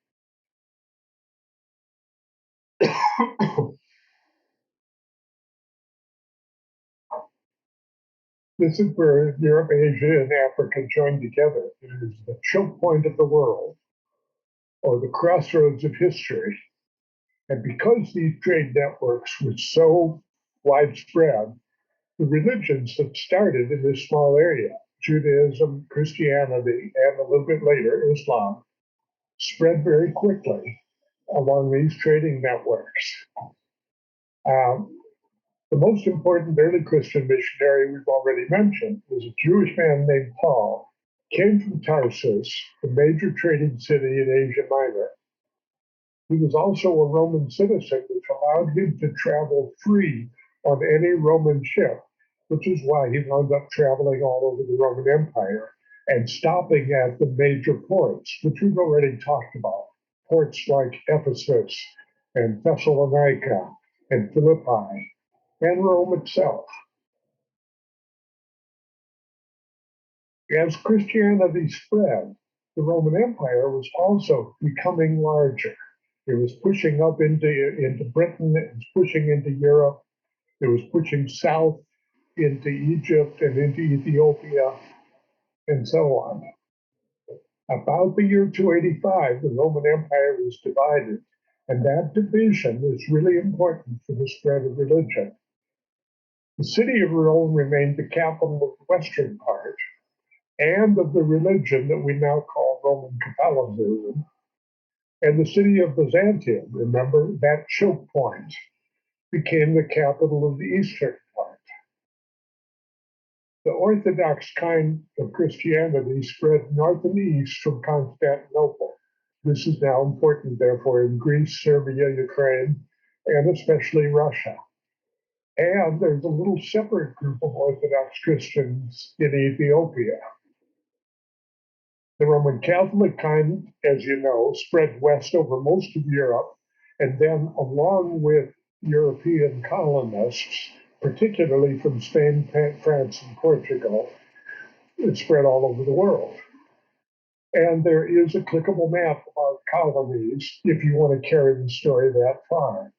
This is where Europe, Asia, and Africa joined together. It is the choke point of the world, or the crossroads of history. And because these trade networks were so widespread, the religions that started in this small area, Judaism, Christianity, and a little bit later, Islam, spread very quickly along these trading networks. The most important early Christian missionary we've already mentioned was a Jewish man named Paul. Came from Tarsus, a major trading city in Asia Minor. He was also a Roman citizen, which allowed him to travel free on any Roman ship, which is why he wound up traveling all over the Roman Empire and stopping at the major ports, which we've already talked about. Ports like Ephesus and Thessalonica and Philippi and Rome itself. As Christianity spread, the Roman Empire was also becoming larger. It was pushing up into Britain, it was pushing into Europe, it was pushing south into Egypt and into Ethiopia, and so on. About the year 285, the Roman Empire was divided, and that division was really important for the spread of religion. The city of Rome remained the capital of the western part, and of the religion that we now call Roman Catholicism, and the city of Byzantium, remember, that choke point, became the capital of the eastern part. The Orthodox kind of Christianity spread north and east from Constantinople. This is now important, therefore, in Greece, Serbia, Ukraine, and especially Russia. And there's a little separate group of Orthodox Christians in Ethiopia. The Roman Catholic kind, as you know, spread west over most of Europe, and then along with European colonists, particularly from Spain, France, and Portugal, it spread all over the world. And there is a clickable map of our colonies if you want to carry the story that far.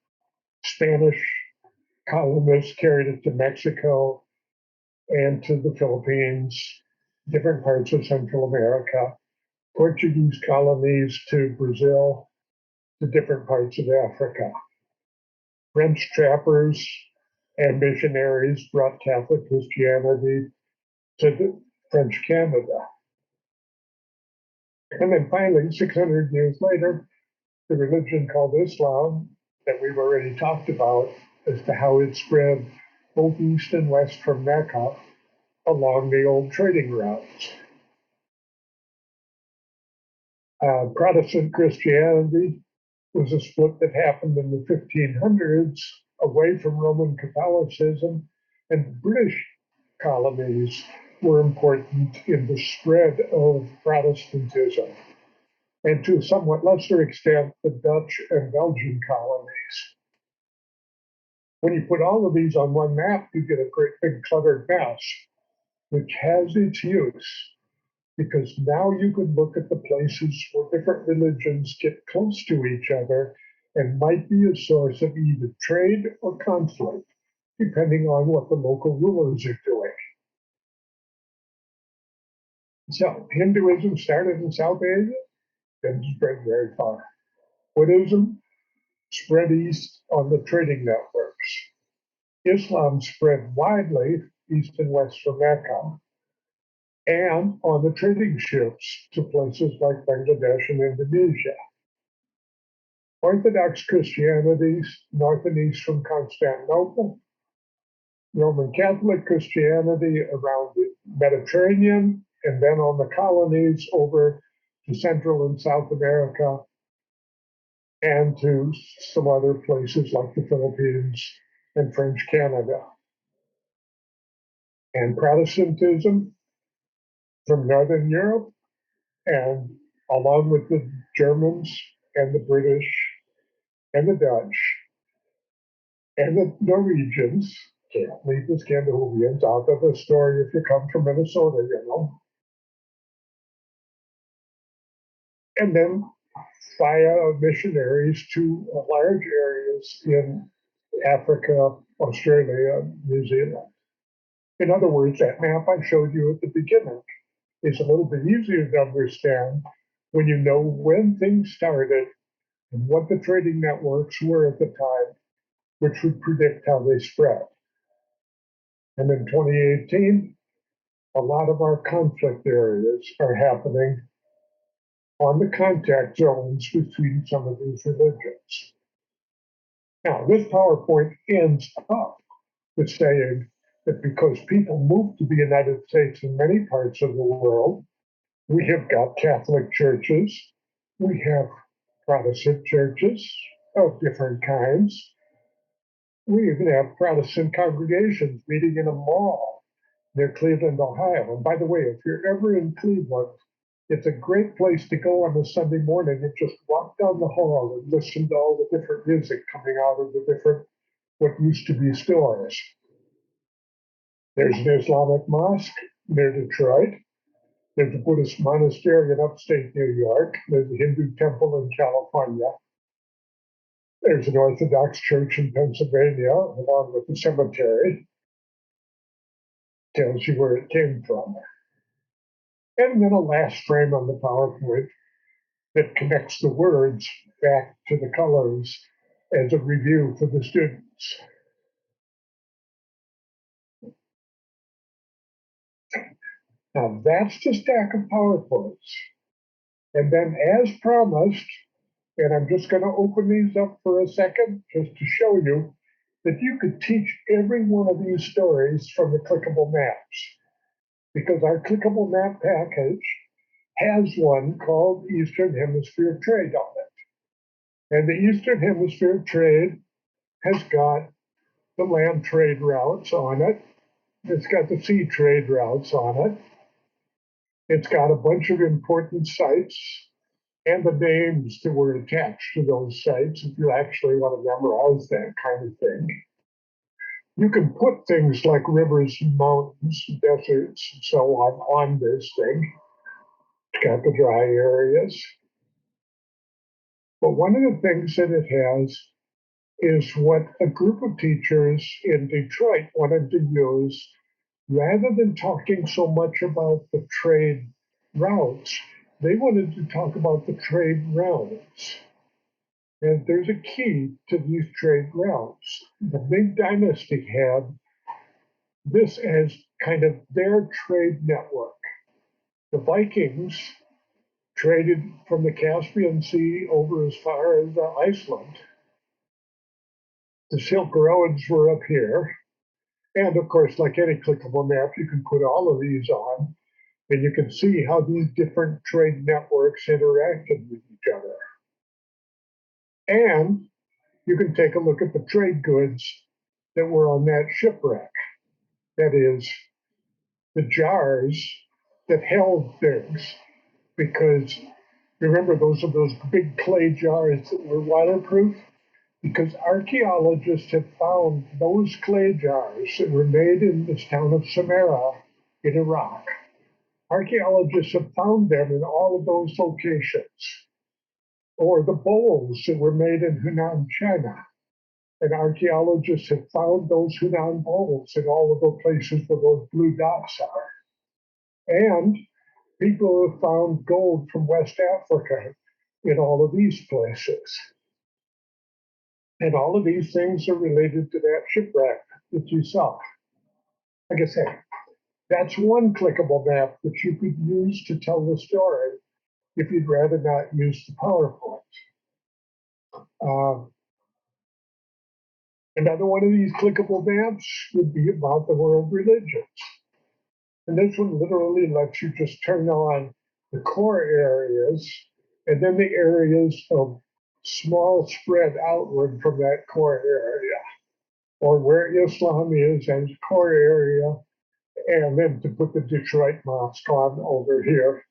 Spanish colonists carried it to Mexico and to the Philippines, different parts of Central America. Portuguese colonies to Brazil, to different parts of Africa. French trappers and missionaries brought Catholic Christianity to the French Canada. And then finally, 600 years later, the religion called Islam, that we've already talked about as to how it spread both east and west from Mecca along the old trading routes. Protestant Christianity was a split that happened in the 1500s away from Roman Catholicism, and British colonies were important in the spread of Protestantism, and to a somewhat lesser extent, the Dutch and Belgian colonies. When you put all of these on one map, you get a great big cluttered mess, which has its use, because now you can look at the places where different religions get close to each other and might be a source of either trade or conflict, depending on what the local rulers are doing. So Hinduism started in South Asia, didn't spread very far. Buddhism spread east on the trading networks. Islam spread widely east and west from Mecca, and on the trading ships to places like Bangladesh and Indonesia. Orthodox Christianity north and east from Constantinople, Roman Catholic Christianity around the Mediterranean, and then on the colonies over to Central and South America and to some other places like the Philippines and French Canada. And Protestantism from Northern Europe, and along with the Germans and the British and the Dutch, And the Norwegians can't leave the Scandinavians out of the story if you come from Minnesota, you know. And then via missionaries to large areas in Africa, Australia, New Zealand. In other words, that map I showed you at the beginning is a little bit easier to understand when you know when things started and what the trading networks were at the time, which would predict how they spread. And in 2018, a lot of our conflict areas are happening on the contact zones between some of these religions. Now, this PowerPoint ends up with saying that because people moved to the United States in many parts of the world, we have got Catholic churches, we have Protestant churches of different kinds, we even have Protestant congregations meeting in a mall near Cleveland, Ohio. And by the way, if you're ever in Cleveland, it's a great place to go on a Sunday morning and just walk down the hall and listen to all the different music coming out of the different, what used to be stores. There's an Islamic mosque near Detroit. There's a Buddhist monastery in upstate New York. There's a Hindu temple in California. There's an Orthodox church in Pennsylvania, along with the cemetery. Tells you where it came from. And then a last frame on the PowerPoint that connects the words back to the colors as a review for the students. Now that's the stack of PowerPoints. And then as promised, and I'm just going to open these up for a second just to show you that you could teach every one of these stories from the clickable maps, because our clickable map package has one called Eastern Hemisphere Trade on it. And the Eastern Hemisphere Trade has got the land trade routes on it. It's got the sea trade routes on it. It's got a bunch of important sites and the names that were attached to those sites if you actually want to memorize that kind of thing. You can put things like rivers, mountains, deserts, and so on this thing. It's got the dry areas. But one of the things that it has is what a group of teachers in Detroit wanted to use. Rather than talking so much about the trade routes, they wanted to talk about the trade routes. And there's a key to these trade routes. The Ming Dynasty had this as kind of their trade network. The Vikings traded from the Caspian Sea over as far as Iceland. The Silk Roads were up here. And of course, like any clickable map, you can put all of these on and you can see how these different trade networks interacted with each other. And you can take a look at the trade goods that were on that shipwreck. That is, the jars that held things, because remember, those are those big clay jars that were waterproof? Because archaeologists have found those clay jars that were made in this town of Samarra in Iraq. Archaeologists have found them in all of those locations. Or the bowls that were made in Hunan, China. And archaeologists have found those Hunan bowls in all of the places where those blue dots are. And people have found gold from West Africa in all of these places. And all of these things are related to that shipwreck that you saw. Like I said, that's one clickable map that you could use to tell the story if you'd rather not use the PowerPoint. Another one of these clickable maps would be about the world religions. And this one literally lets you just turn on the core areas and then the areas of small spread outward from that core area, or where Islam is as a core area, and then to put the Detroit Mosque on over here.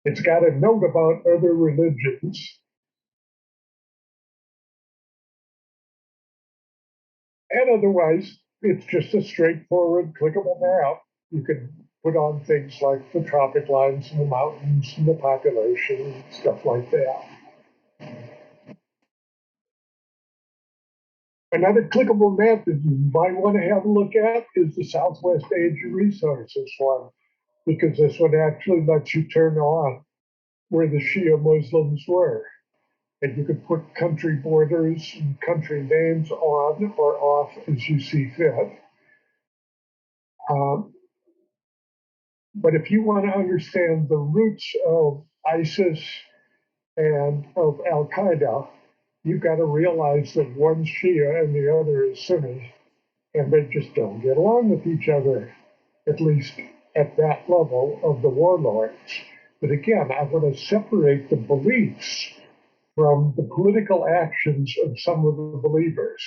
It's got a note about other religions. And otherwise, it's just a straightforward clickable map. You can put on things like the traffic lines and the mountains and the population, and stuff like that. Another clickable map that you might want to have a look at is the Southwest Asian Resources one, because this one actually lets you turn on where the Shia Muslims were. And you could put country borders and country names on or off as you see fit. Um, but if you want to understand the roots of ISIS and of Al Qaeda, you've got to realize that one's Shia and the other is Sunni, and they just don't get along with each other, at least at that level of the warlords. But again, I want to separate the beliefs from the political actions of some of the believers.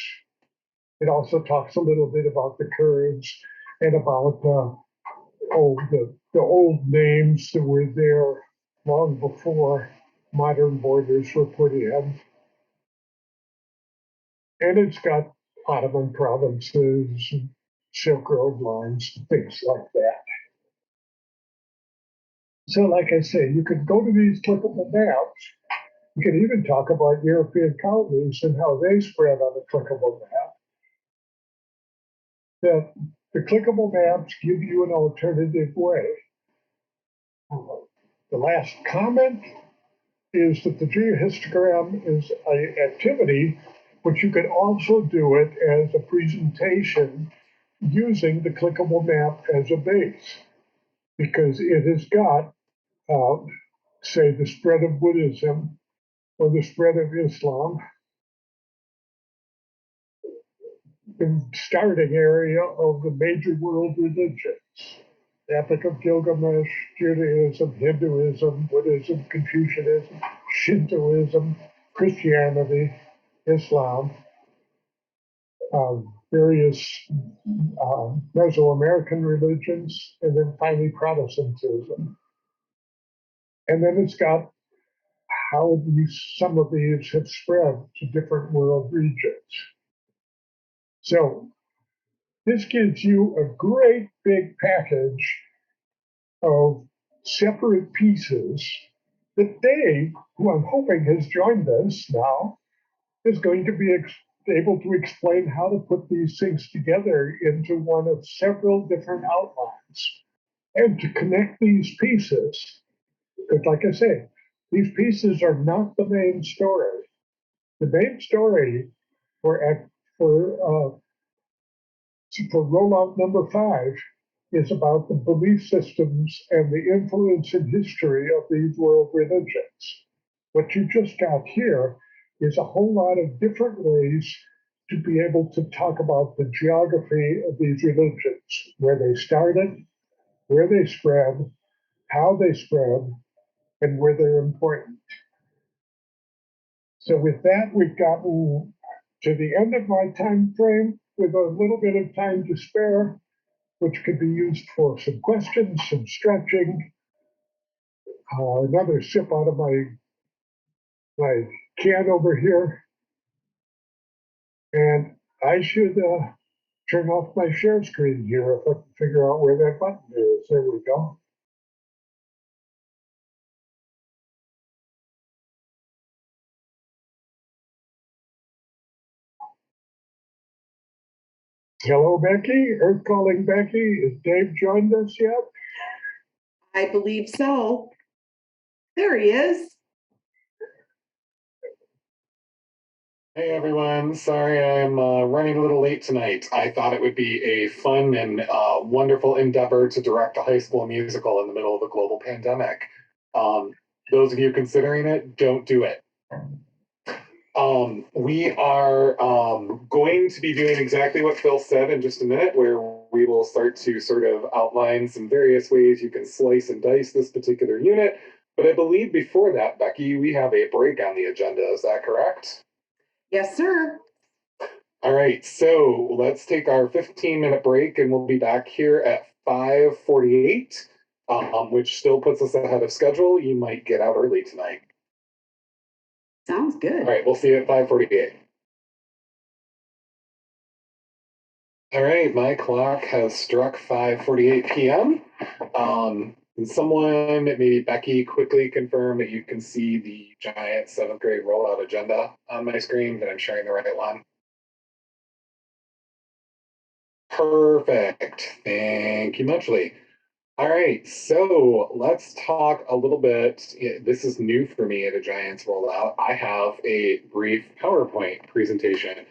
It also talks a little bit about the Kurds and about the old names that were there long before modern borders were put in. And it's got Ottoman provinces, and Silk Road lines, things like that. So, like I say, you could go to these clickable maps. You can even talk about European colonies and how they spread on a clickable map. That the clickable maps give you an alternative way. The last comment is that the geohistogram is an activity, but you could also do it as a presentation using the clickable map as a base, because it has got, uh, say, the spread of Buddhism or the spread of Islam, the starting area of the major world religions. The Epic of Gilgamesh, Judaism, Hinduism, Buddhism, Confucianism, Shintoism, Christianity, Islam, various Mesoamerican religions, and then finally Protestantism. And then it's got how some of these have spread to different world regions. So this gives you a great big package of separate pieces that Dave, who I'm hoping has joined us now, is going to be able to explain how to put these things together into one of several different outlines and to connect these pieces. Because, like I say, these pieces are not the main story. The main story for for rollout number 5 is about the belief systems and the influence in history of these world religions. What you just got here is a whole lot of different ways to be able to talk about the geography of these religions, where they started, where they spread, how they spread, and where they're important. So with that, we've gotten to the end of my time frame with a little bit of time to spare, which could be used for some questions, some stretching, another sip out of my can over here. And I should turn off my share screen here if I can figure out where that button is. There we go. Hello, Becky. Earth calling Becky. Is Dave joined us yet? I believe so. There he is. Hey everyone, sorry I'm running a little late tonight. I thought it would be a fun and wonderful endeavor to direct a high school musical in the middle of a global pandemic. Those of you considering it, don't do it. We are going to be doing exactly what Phil said in just a minute, where we will start to sort of outline some various ways you can slice and dice this particular unit. But I believe before that, Becky, we have a break on the agenda. Is that correct? Yes, sir. All right, so let's take our 15-minute break and we'll be back here at 5:48, which still puts us ahead of schedule. You might get out early tonight. Sounds good. All right, we'll see you at 5:48. All right, my clock has struck 5:48 p.m. Can someone, maybe Becky, quickly confirm that you can see the giant seventh grade rollout agenda on my screen, that I'm sharing the right one? Perfect. Thank you muchly. All right, so let's talk a little bit. This is new for me at a Giants rollout. I have a brief PowerPoint presentation.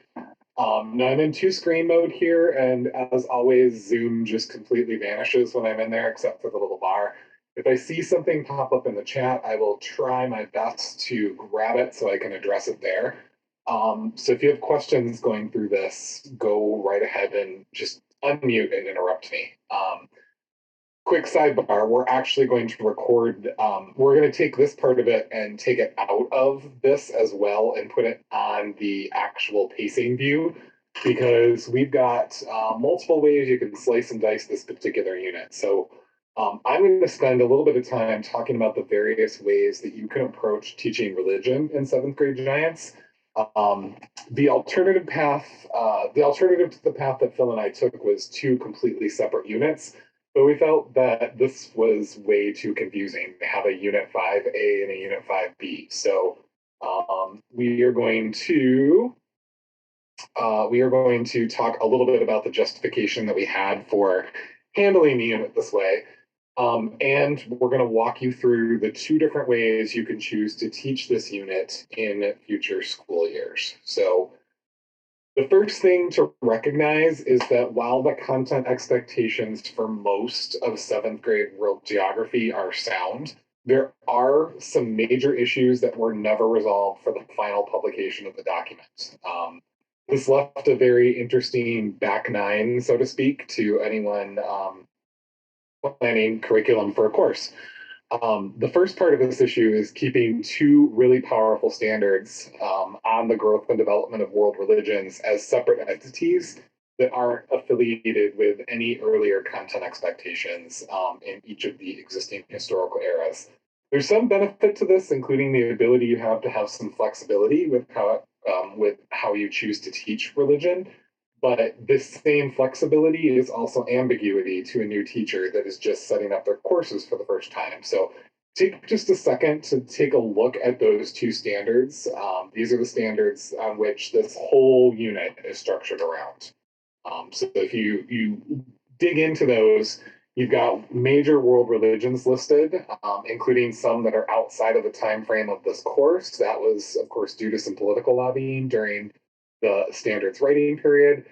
Now I'm in two screen mode here, and as always, Zoom just completely vanishes when I'm in there, except for the little bar. If I see something pop up in the chat, I will try my best to grab it so I can address it there. So if you have questions going through this, go right ahead and just unmute and interrupt me. Quick sidebar, we're actually going to record, we're going to take this part of it and take it out of this as well and put it on the actual pacing view, because we've got multiple ways you can slice and dice this particular unit. So I'm going to spend a little bit of time talking about the various ways that you can approach teaching religion in seventh grade Giants. Um, the alternative path, the alternative to the path that Phil and I took was two completely separate units. But we felt that this was way too confusing to have a Unit 5A and a Unit 5B. So we are going to talk a little bit about the justification that we had for handling the unit this way. And we're going to walk you through the two different ways you can choose to teach this unit in future school years. So the first thing to recognize is that while the content expectations for most of seventh grade world geography are sound, there are some major issues that were never resolved for the final publication of the document. This left a very interesting back nine, so to speak, to anyone planning curriculum for a course. The first part of this issue is keeping two really powerful standards on the growth and development of world religions as separate entities that aren't affiliated with any earlier content expectations in each of the existing historical eras. There's some benefit to this, including the ability you have to have some flexibility with how you choose to teach religion. But this same flexibility is also ambiguity to a new teacher that is just setting up their courses for the first time. So take just a second to take a look at those two standards. These are the standards on which this whole unit is structured around. So if you dig into those, you've got major world religions listed, including some that are outside of the time frame of this course. That was, of course, due to some political lobbying during the standards writing period.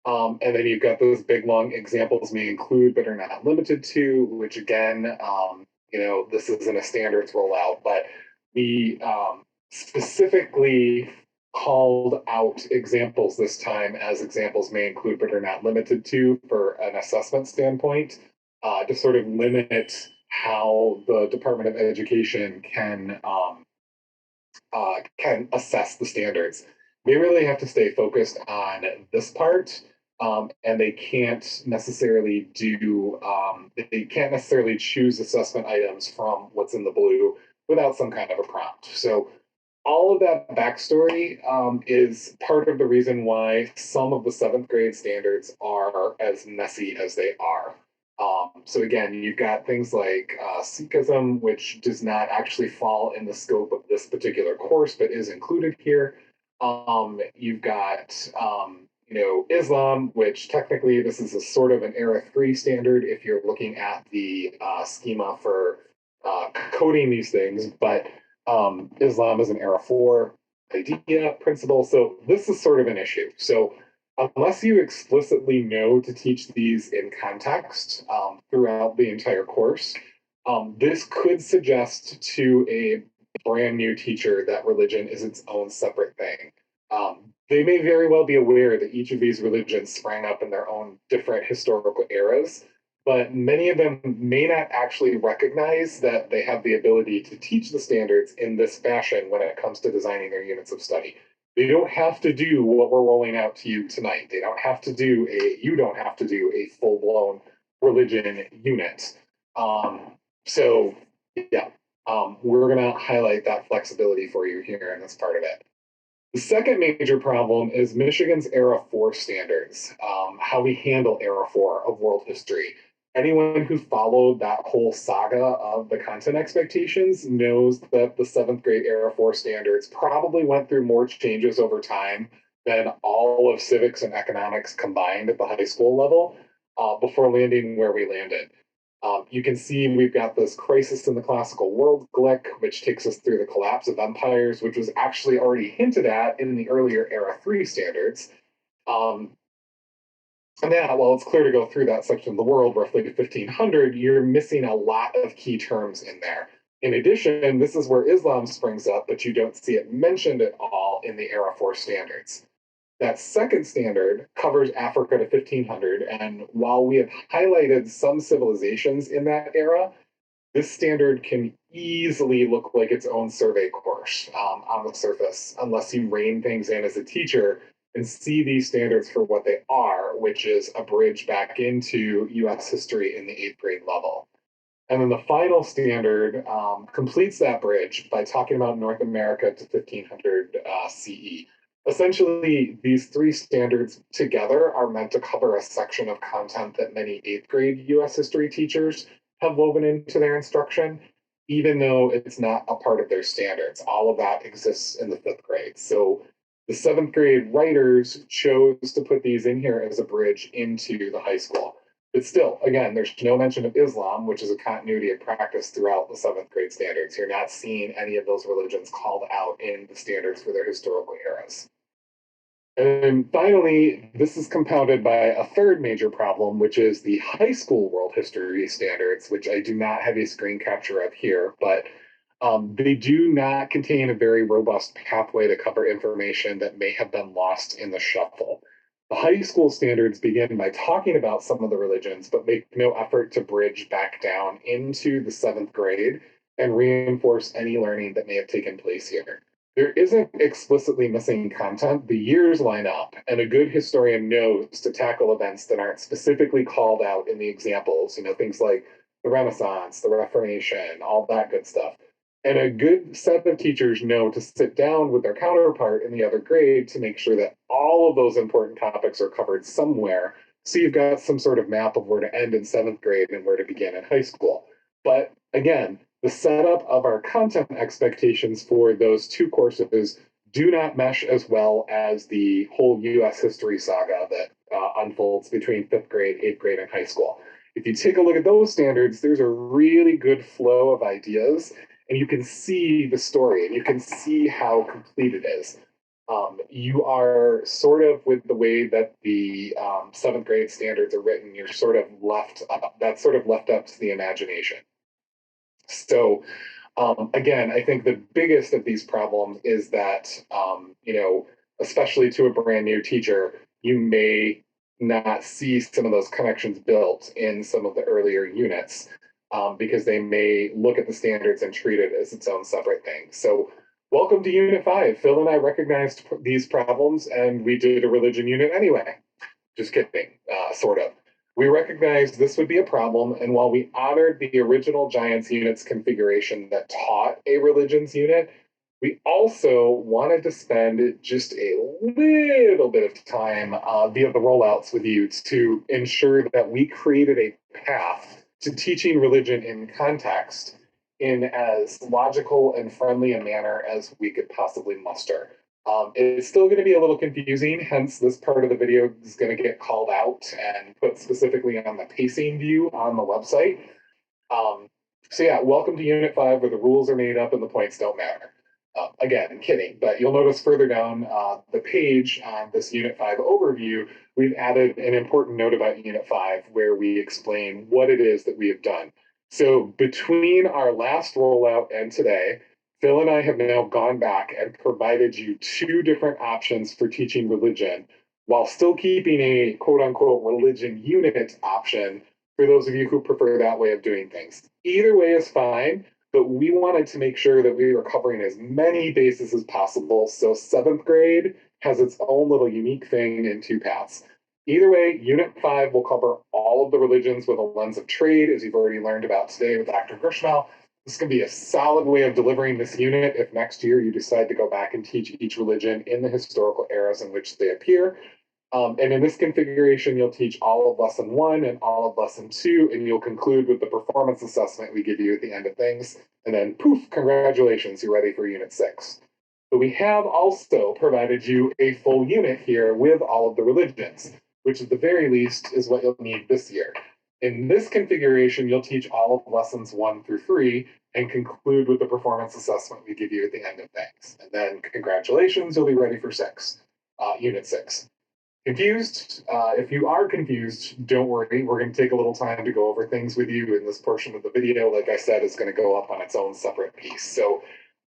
And then you've got those big long examples may include but are not limited to, which again, this isn't a standards rollout, but we specifically called out examples this time as examples may include but are not limited to for an assessment standpoint, to sort of limit how the Department of Education can assess the standards. They really have to stay focused on this part, and they can't necessarily choose assessment items from what's in the blue without some kind of a prompt. So all of that backstory is part of the reason why some of the seventh grade standards are as messy as they are. So again, you've got things like Sikhism, which does not actually fall in the scope of this particular course, but is included here. You've got Islam, which technically this is a sort of an era 3 standard if you're looking at the schema for coding these things, but Islam is an era 4 idea principle. So this is sort of an issue. So unless you explicitly know to teach these in context throughout the entire course, this could suggest to a brand new teacher that religion is its own separate thing. They may very well be aware that each of these religions sprang up in their own different historical eras, but many of them may not actually recognize that they have the ability to teach the standards in this fashion when it comes to designing their units of study. They don't have to do what we're rolling out to you tonight. You don't have to do a full-blown religion unit. So yeah, we're going to highlight that flexibility for you here in this part of it. The second major problem is Michigan's Era 4 standards, how we handle Era 4 of world history. Anyone who followed that whole saga of the content expectations knows that the seventh grade Era 4 standards probably went through more changes over time than all of civics and economics combined at the high school level before landing where we landed. You can see we've got this crisis in the classical world glick, which takes us through the collapse of empires, which was actually already hinted at in the earlier Era 3 standards. Um, and then, while it's clear to go through that section of the world, roughly to 1500, you're missing a lot of key terms in there. In addition, this is where Islam springs up, but you don't see it mentioned at all in the Era 4 standards. That second standard covers Africa to 1500, and while we have highlighted some civilizations in that era, this standard can easily look like its own survey course on the surface, unless you rein things in as a teacher and see these standards for what they are, which is a bridge back into US history in the eighth grade level. And then the final standard completes that bridge by talking about North America to 1500 CE. Essentially, these three standards together are meant to cover a section of content that many eighth grade US history teachers have woven into their instruction, even though it's not a part of their standards. All of that exists in the fifth grade. So the seventh grade writers chose to put these in here as a bridge into the high school. But still, again, there's no mention of Islam, which is a continuity of practice throughout the seventh grade standards. You're not seeing any of those religions called out in the standards for their historical eras. And finally, this is compounded by a third major problem, which is the high school world history standards, which I do not have a screen capture of here, but they do not contain a very robust pathway to cover information that may have been lost in the shuffle. The high school standards begin by talking about some of the religions, but make no effort to bridge back down into the seventh grade and reinforce any learning that may have taken place here. There isn't explicitly missing content. The years line up, and a good historian knows to tackle events that aren't specifically called out in the examples, things like the Renaissance, the Reformation, all that good stuff. And a good set of teachers know to sit down with their counterpart in the other grade to make sure that all of those important topics are covered somewhere. So you've got some sort of map of where to end in seventh grade and where to begin in high school. But again, the setup of our content expectations for those two courses do not mesh as well as the whole US history saga that unfolds between fifth grade, eighth grade, and high school. If you take a look at those standards, there's a really good flow of ideas, and you can see the story and you can see how complete it is. You are sort of, with the way that the seventh grade standards are written, you're sort of left up, that's sort of left up to the imagination. So, again, I think the biggest of these problems is that, especially to a brand new teacher, you may not see some of those connections built in some of the earlier units because they may look at the standards and treat it as its own separate thing. So, welcome to Unit 5. Phil and I recognized these problems and we did a religion unit anyway. Just kidding, sort of. We recognized this would be a problem, and while we honored the original Giants units configuration that taught a religions unit, we also wanted to spend just a little bit of time via the rollouts with you to ensure that we created a path to teaching religion in context in as logical and friendly a manner as we could possibly muster. It's still going to be a little confusing, hence this part of the video is going to get called out and put specifically on the pacing view on the website. So yeah, welcome to Unit 5 where the rules are made up and the points don't matter. Again, I'm kidding, but you'll notice further down the page on this Unit 5 overview, we've added an important note about Unit 5 where we explain what it is that we have done. So between our last rollout and today, Phil and I have now gone back and provided you two different options for teaching religion while still keeping a quote unquote religion unit option for those of you who prefer that way of doing things. Either way is fine, but we wanted to make sure that we were covering as many bases as possible. So seventh grade has its own little unique thing in two paths. Either way, Unit 5 will cover all of the religions with a lens of trade, as you've already learned about today with Dr. Gershmel. This can be a solid way of delivering this unit if next year you decide to go back and teach each religion in the historical eras in which they appear. And in this configuration, you'll teach all of lesson 1 and all of lesson 2, and you'll conclude with the performance assessment we give you at the end of things. And then poof, congratulations, you're ready for unit 6. But we have also provided you a full unit here with all of the religions, which at the very least is what you'll need this year. In this configuration, you'll teach all of lessons 1 through 3 and conclude with the performance assessment we give you at the end of things. And then congratulations, you'll be ready for unit 6. Confused? If you are confused, don't worry. We're going to take a little time to go over things with you in this portion of the video. Like I said, is going to go up on its own separate piece. So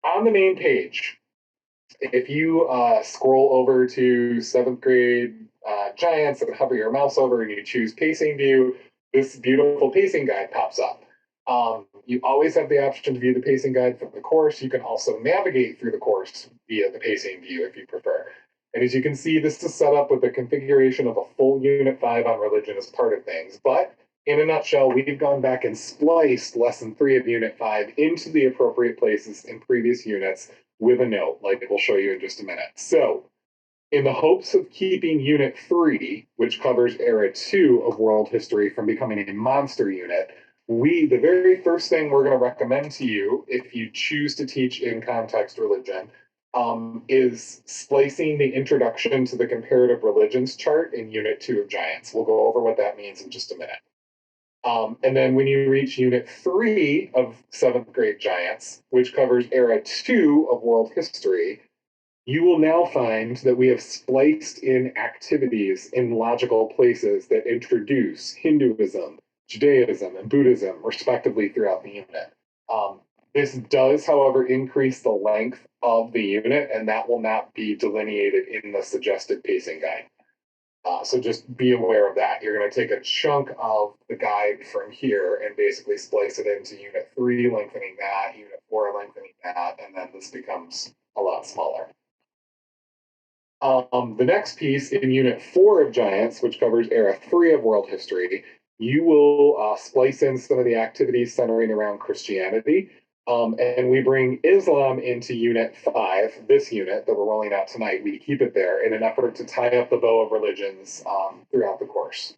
on the main page, if you scroll over to 7th grade Giants and hover your mouse over and you choose pacing view, this beautiful pacing guide pops up. You always have the option to view the pacing guide for the course. You can also navigate through the course via the pacing view if you prefer. And as you can see, this is set up with the configuration of a full Unit 5 on religion as part of things. But in a nutshell, we've gone back and spliced Lesson 3 of Unit 5 into the appropriate places in previous units with a note, like we'll show you in just a minute. So, in the hopes of keeping Unit 3, which covers Era 2 of world history, from becoming a monster unit, the very first thing we're going to recommend to you, if you choose to teach in context religion, is splicing the introduction to the comparative religions chart in Unit 2 of Giants. We'll go over what that means in just a minute. And then when you reach Unit 3 of 7th grade Giants, which covers Era 2 of world history, you will now find that we have spliced in activities in logical places that introduce Hinduism, Judaism, and Buddhism, respectively, throughout the unit. This does, however, increase the length of the unit, and that will not be delineated in the suggested pacing guide. So just be aware of that. You're going to take a chunk of the guide from here and basically splice it into Unit 3, lengthening that, Unit 4, lengthening that, and then this becomes a lot smaller. The next piece in Unit 4 of Giants, which covers Era 3 of world history, you will splice in some of the activities centering around Christianity. And we bring Islam into Unit 5, this unit that we're rolling out tonight. We keep it there in an effort to tie up the bow of religions throughout the course.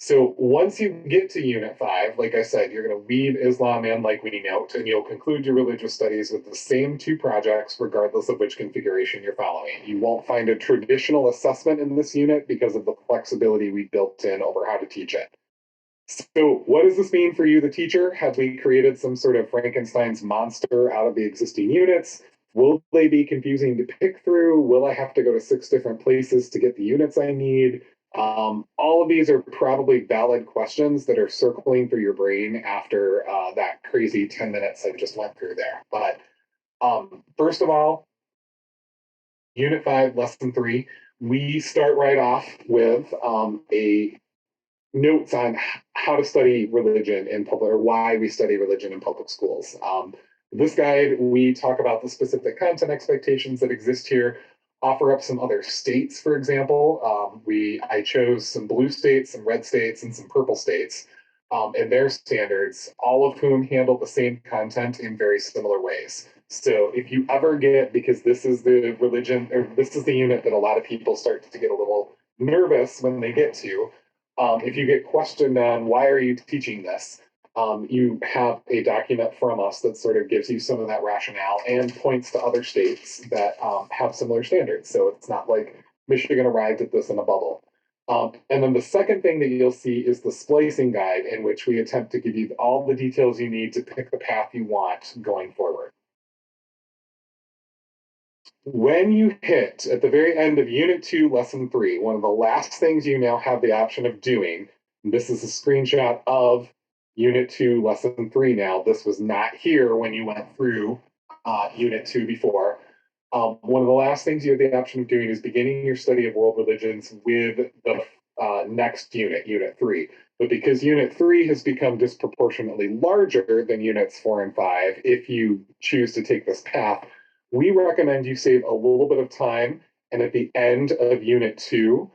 So once you get to Unit 5, like I said, you're going to weave Islam in like we note, and you'll conclude your religious studies with the same 2 projects, regardless of which configuration you're following. You won't find a traditional assessment in this unit because of the flexibility we built in over how to teach it. So what does this mean for you, the teacher? Have we created some sort of Frankenstein's monster out of the existing units? Will they be confusing to pick through? Will I have to go to 6 different places to get the units I need? All of these are probably valid questions that are circling through your brain after that crazy 10 minutes I just went through there. But first of all, Unit 5, Lesson 3, we start right off with a notes on how to study religion in public, or why we study religion in public schools. This guide, we talk about the specific content expectations that exist here, offer up some other states, for example. I chose some blue states, some red states, and some purple states, and their standards, all of whom handle the same content in very similar ways. So if you ever get, because this is the religion, or this is the unit that a lot of people start to get a little nervous when they get to, if you get questioned on why are you teaching this, you have a document from us that sort of gives you some of that rationale and points to other states that have similar standards. So it's not like Michigan arrived at this in a bubble. And then the second thing that you'll see is the splicing guide, in which we attempt to give you all the details you need to pick the path you want going forward. When you hit at the very end of Unit 2, Lesson 3, one of the last things you now have the option of doing, this is a screenshot of Unit 2, Lesson 3 now. This was not here when you went through Unit 2 before. One of the last things you have the option of doing is beginning your study of world religions with the next unit, Unit 3. But because Unit 3 has become disproportionately larger than Units 4 and 5, if you choose to take this path, we recommend you save a little bit of time, and at the end of Unit 2,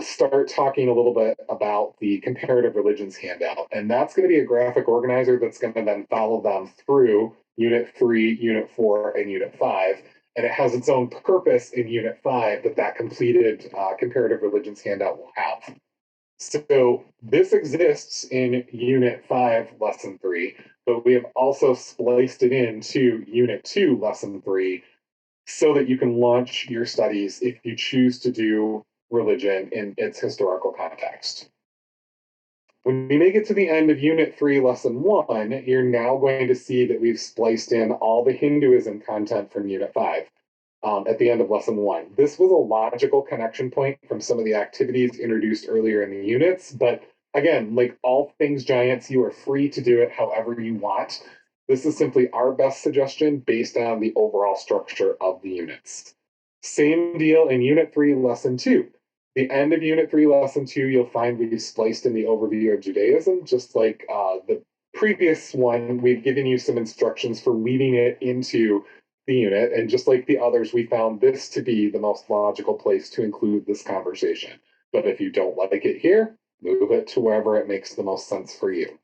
start talking a little bit about the comparative religions handout. And that's going to be a graphic organizer that's going to then follow them through Unit 3, Unit 4, and Unit 5. And it has its own purpose in Unit 5 that that completed comparative religions handout will have. So this exists in Unit 5, Lesson 3, but we have also spliced it into Unit 2, Lesson 3, so that you can launch your studies if you choose to do religion in its historical context. When we make it to the end of Unit 3, Lesson 1, you're now going to see that we've spliced in all the Hinduism content from Unit 5 at the end of Lesson 1. This was a logical connection point from some of the activities introduced earlier in the units, but again, like all things giants, you are free to do it however you want. This is simply our best suggestion based on the overall structure of the units. Same deal in Unit 3, Lesson 2. The end of Unit 3, Lesson 2, you'll find we've spliced in the overview of Judaism, just like the previous one, we've given you some instructions for weaving it into the unit. And just like the others, we found this to be the most logical place to include this conversation. But if you don't like it here, move it to wherever it makes the most sense for you.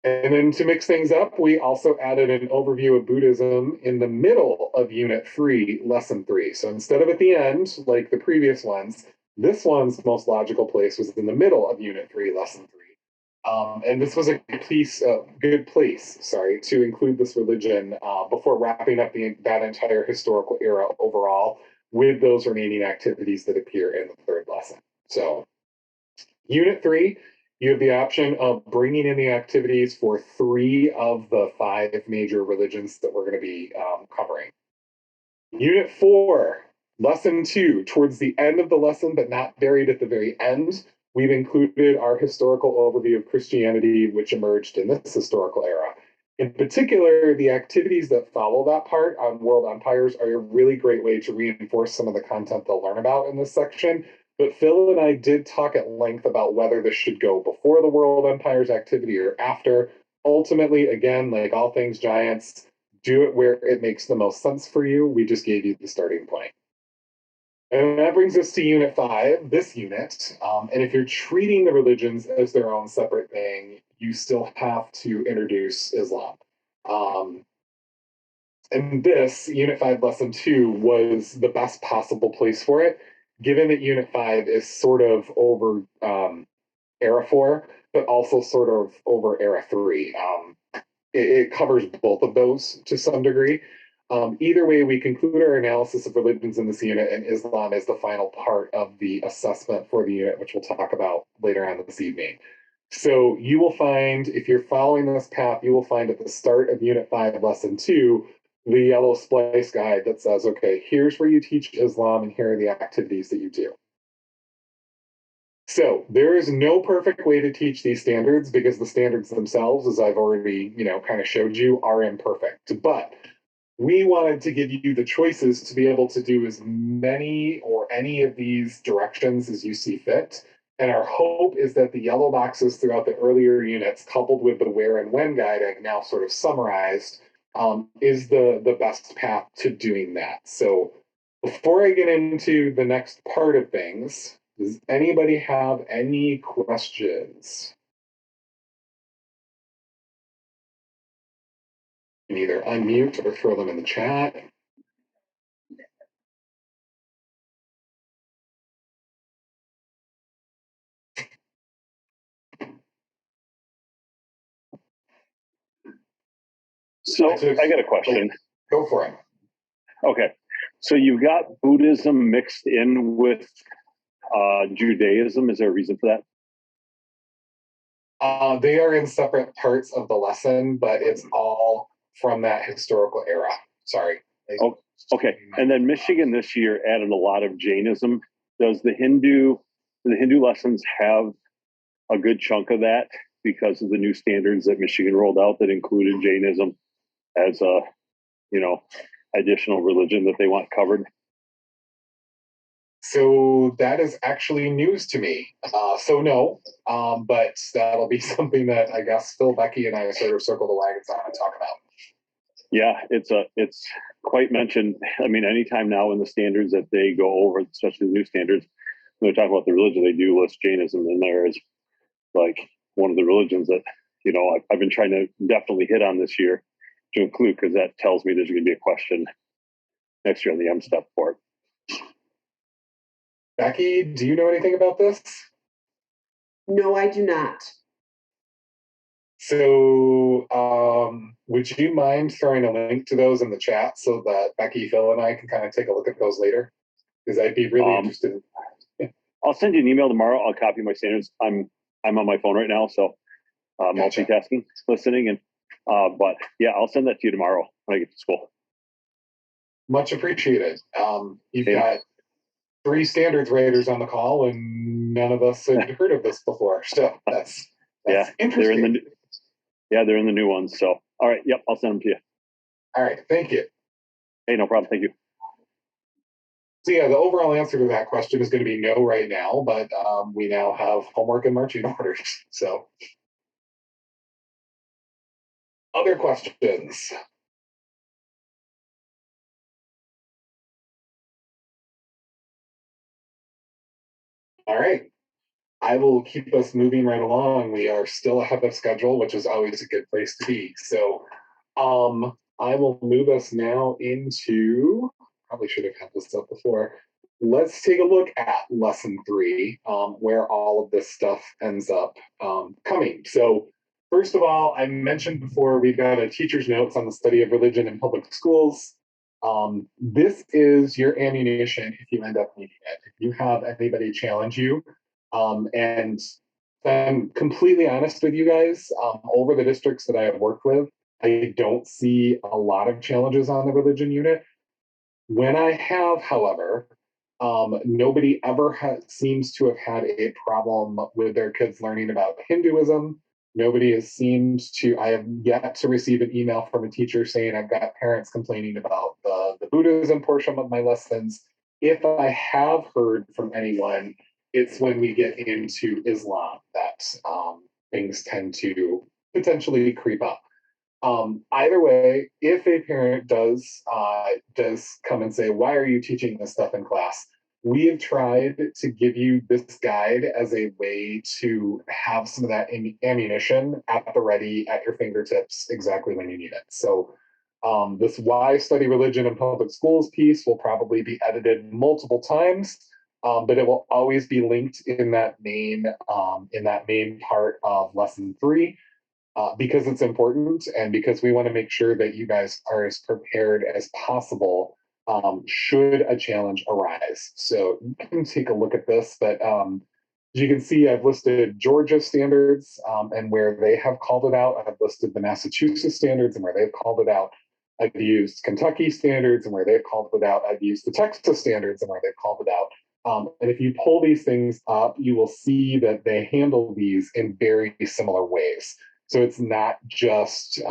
And then to mix things up, we also added an overview of Buddhism in the middle of Unit 3, Lesson 3. So instead of at the end, like the previous ones, this one's most logical place was in the middle of Unit 3, Lesson 3. And this was a good place, to include this religion before wrapping up that entire historical era overall with those remaining activities that appear in the third lesson. So, Unit 3, you have the option of bringing in the activities for 3 of the 5 major religions that we're going to be covering. Unit 4, Lesson 2, towards the end of the lesson, but not buried at the very end, we've included our historical overview of Christianity, which emerged in this historical era. In particular, the activities that follow that part on world empires are a really great way to reinforce some of the content they'll learn about in this section. But Phil and I did talk at length about whether this should go before the world empires activity or after. Ultimately, again, like all things giants, do it where it makes the most sense for you. We just gave you the starting point. And that brings us to Unit 5, this unit. And if you're treating the religions as their own separate thing, you still have to introduce Islam. And this, Unit 5, Lesson 2, was the best possible place for it, given that Unit 5 is sort of over Era 4, but also sort of over Era 3. It covers both of those to some degree. Either way, we conclude our analysis of religions in this unit, and Islam is the final part of the assessment for the unit, which we'll talk about later on this evening. So you will find, if you're following this path, you will find at the start of Unit 5, Lesson 2, the yellow splice guide that says, okay, here's where you teach Islam, and here are the activities that you do. So there is no perfect way to teach these standards because the standards themselves, as I've already, kind of showed you, are imperfect. But we wanted to give you the choices to be able to do as many or any of these directions as you see fit. And our hope is that the yellow boxes throughout the earlier units, coupled with the where and when guide I've now sort of summarized, is the best path to doing that. So before I get into the next part of things, does anybody have any questions? You can either unmute or throw them in the chat. So I got a question. Go for it. Okay. So you've got Buddhism mixed in with Judaism. Is there a reason for that? They are in separate parts of the lesson, but it's all from that historical era. Sorry. Oh, okay. And then Michigan this year added a lot of Jainism. Does the Hindu lessons have a good chunk of that because of the new standards that Michigan rolled out that included Jainism as a, additional religion that they want covered? So that is actually news to me. So no, but that'll be something that I guess Phil, Becky, and I sort of circle the wagons on and talk about. Yeah, it's quite mentioned. I mean, anytime now in the standards that they go over, especially the new standards, when they talk about the religion, they do list Jainism in there as like one of the religions that, I've been trying to definitely hit on this year to include, because that tells me there's going to be a question next year on the M-Step for it. Becky, do you know anything about this? No, I do not. So, would you mind throwing a link to those in the chat so that Becky, Phil, and I can kind of take a look at those later? Because I'd be really interested. I'll send you an email tomorrow. I'll copy my standards. I'm on my phone right now, so Gotcha. multitasking, listening, and but yeah, I'll send that to you tomorrow when I get to school. Much appreciated. You've got 3 standards writers on the call, and none of us had heard of this before. So that's interesting. They're in the new ones. So all right, yep, I'll send them to you. All right, thank you. Hey, no problem. Thank you. So yeah, the overall answer to that question is going to be no right now, but we now have homework and marching orders. So other questions? All right. I will keep us moving right along. We are still ahead of schedule, which is always a good place to be. So I will move us now into, probably should have had this up before. Let's take a look at lesson 3, where all of this stuff ends up coming. So first of all, I mentioned before, we've got a teacher's notes on the study of religion in public schools. This is your ammunition if you end up needing it. If you have anybody challenge you, and I'm completely honest with you guys, over the districts that I have worked with, I don't see a lot of challenges on the religion unit. When I have, however, nobody ever seems to have had a problem with their kids learning about Hinduism. Nobody has seemed to, I have yet to receive an email from a teacher saying I've got parents complaining about the Buddhism portion of my lessons. If I have heard from anyone, it's when we get into Islam that things tend to potentially creep up. Either way, if a parent does come and say, "Why are you teaching this stuff in class?" We have tried to give you this guide as a way to have some of that ammunition at the ready, at your fingertips, exactly when you need it. So, this "Why Study Religion in Public Schools" piece will probably be edited multiple times, but it will always be linked in that main part of lesson 3. Because it's important and because we want to make sure that you guys are as prepared as possible should a challenge arise. So you can take a look at this, but as you can see, I've listed Georgia standards and where they have called it out. I've listed the Massachusetts standards and where they've called it out. I've used Kentucky standards and where they've called it out. I've used the Texas standards and where they've called it out. And if you pull these things up, you will see that they handle these in very similar ways. So it's not just,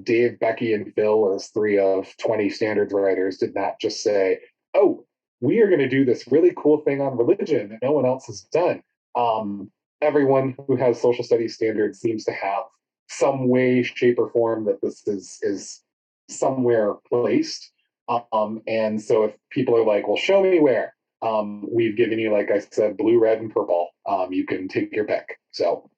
Dave, Becky, and Phil, as 3 of 20 standards writers, did not just say, "Oh, we are going to do this really cool thing on religion that no one else has done." Everyone who has social studies standards seems to have some way, shape, or form that this is somewhere placed. And so if people are like, "Well, show me where," we've given you, like I said, blue, red, and purple. You can take your pick. So.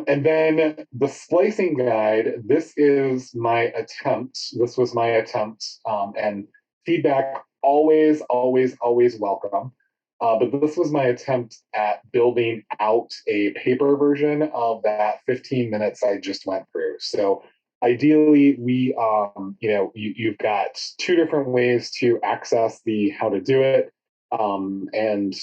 And then the splicing guide, this is my attempt. This was my attempt, and feedback always, always, always welcome. But this was my attempt at building out a paper version of that 15 minutes I just went through. So ideally, you've got 2 different ways to access the how to do it. And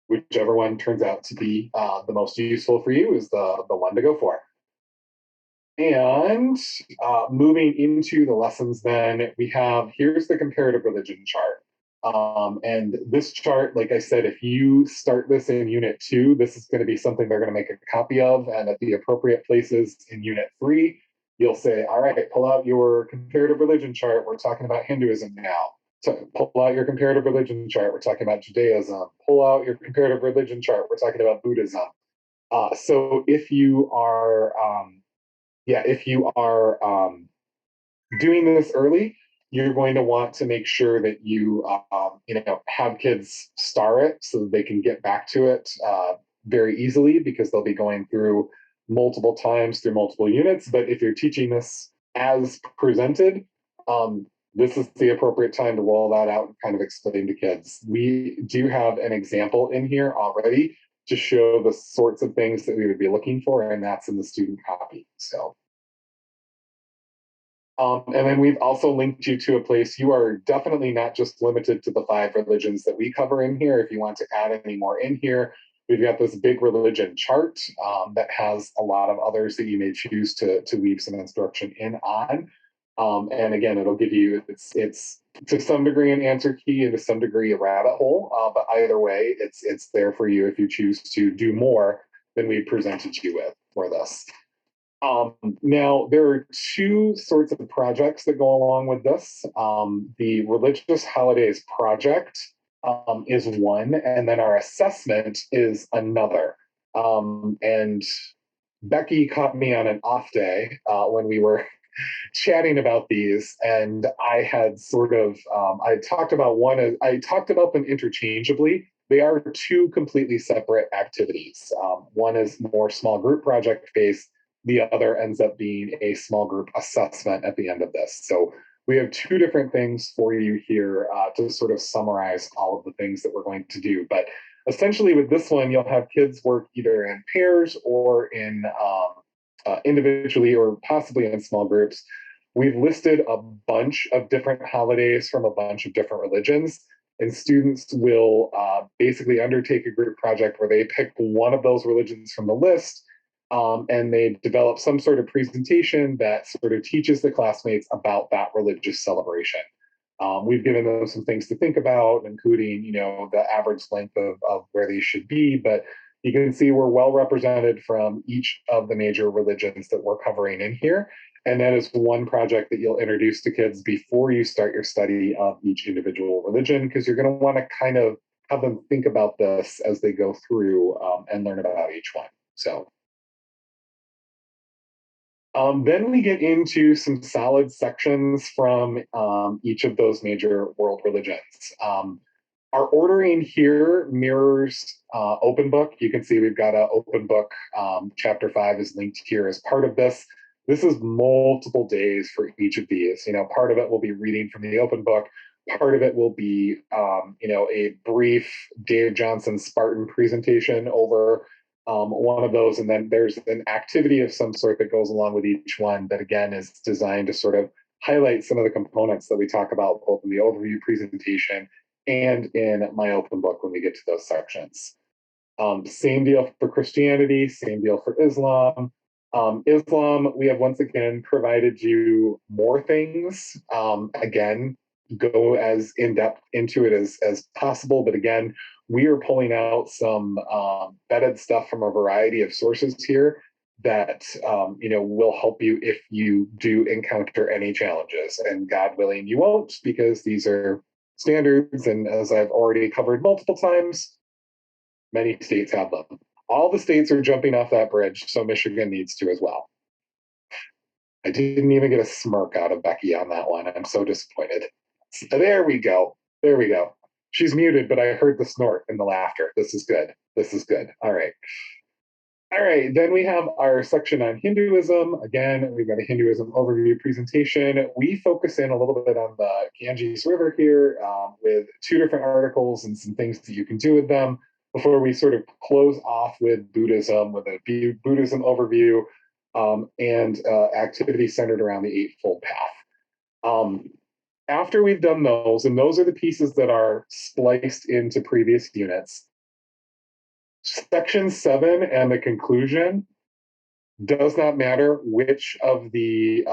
whichever one turns out to be the most useful for you is the one to go for. And moving into the lessons, then we have, here's the comparative religion chart. And this chart, like I said, if you start this in Unit 2, this is going to be something they're going to make a copy of. And at the appropriate places in Unit 3, you'll say, "All right, pull out your comparative religion chart. We're talking about Hinduism now. So pull out your comparative religion chart. We're talking about Judaism. Pull out your comparative religion chart. We're talking about Buddhism." So if you are, doing this early, you're going to want to make sure that you, have kids star it so that they can get back to it very easily, because they'll be going through multiple times through multiple units. But if you're teaching this as presented, this is the appropriate time to roll that out and kind of explain to kids. We do have an example in here already to show the sorts of things that we would be looking for, and that's in the student copy. So, and then we've also linked you to a place. You are definitely not just limited to the 5 religions that we cover in here. If you want to add any more in here, we've got this big religion chart that has a lot of others that you may choose to weave some instruction in on. And again, it'll give you, it's to some degree an answer key and to some degree a rabbit hole, but either way, it's there for you if you choose to do more than we presented you with for this. Now, there are 2 sorts of projects that go along with this. The Religious Holidays Project is one, and then our assessment is another. And Becky caught me on an off day when we were chatting about these, and I had sort of I talked about I talked about them interchangeably. They are 2 completely separate activities. One is more small group project based. The other ends up being a small group assessment at the end of this. So we have 2 different things for you here to sort of summarize all of the things that we're going to do. But essentially, with this one, you'll have kids work either in pairs or in individually or possibly in small groups. We've listed a bunch of different holidays from a bunch of different religions, and students will basically undertake a group project where they pick one of those religions from the list, and they develop some sort of presentation that sort of teaches the classmates about that religious celebration. We've given them some things to think about, including, the average length of where they should be, but you can see we're well represented from each of the major religions that we're covering in here. And that is one project that you'll introduce to kids before you start your study of each individual religion, because you're going to want to kind of have them think about this as they go through and learn about each one. So then we get into some solid sections from each of those major world religions. Our ordering here mirrors open book. You can see we've got an open book. Chapter 5 is linked here as part of this. This is multiple days for each of these. Part of it will be reading from the open book. Part of it will be, a brief Dave Johnson Spartan presentation over one of those. And then there's an activity of some sort that goes along with each one that, again, is designed to sort of highlight some of the components that we talk about both in the overview presentation and in my open book when we get to those sections. Same deal for Christianity, same deal for Islam. Islam, we have once again provided you more things. Again, go as in depth into it as possible. But again, we are pulling out some vetted stuff from a variety of sources here that will help you if you do encounter any challenges. And God willing, you won't, because these are standards. And as I've already covered multiple times, many states have them. All the states are jumping off that bridge, so Michigan needs to as well. I didn't even get a smirk out of Becky on that one. I'm so disappointed. So there we go. There we go. She's muted, but I heard the snort and the laughter. This is good. This is good. All right. All right, then we have our section on Hinduism. Again, we've got a Hinduism overview presentation. We focus in a little bit on the Ganges River here with 2 different articles and some things that you can do with them before we sort of close off with Buddhism, with a Buddhism overview and activity centered around the Eightfold Path. After we've done those, and those are the pieces that are spliced into previous units, Section 7 and the conclusion does not matter which of the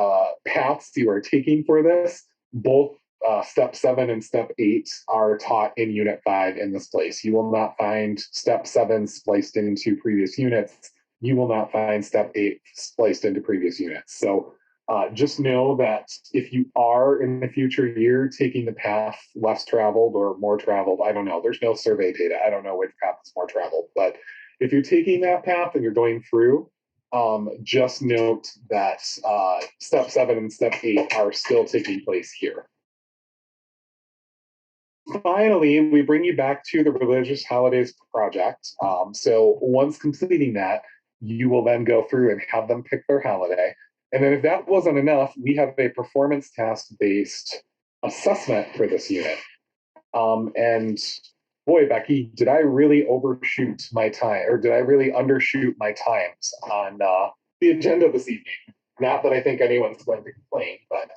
paths you are taking for this. Both Step 7 and Step 8 are taught in Unit 5 in this place. You will not find Step 7 spliced into previous units. You will not find Step 8 spliced into previous units. So just know that if you are in the future year taking the path less traveled or more traveled, I don't know, there's no survey data. I don't know which path is more traveled, but if you're taking that path and you're going through, just note that Step 7 and Step 8 are still taking place here. finally, we bring you back to the religious holidays project. So once completing that, you will then go through and have them pick their holiday. And then if that wasn't enough, we have a performance task based assessment for this unit. And boy, Becky, did I really overshoot my time, or did I really undershoot my times on the agenda this evening? Not that I think anyone's going to complain, but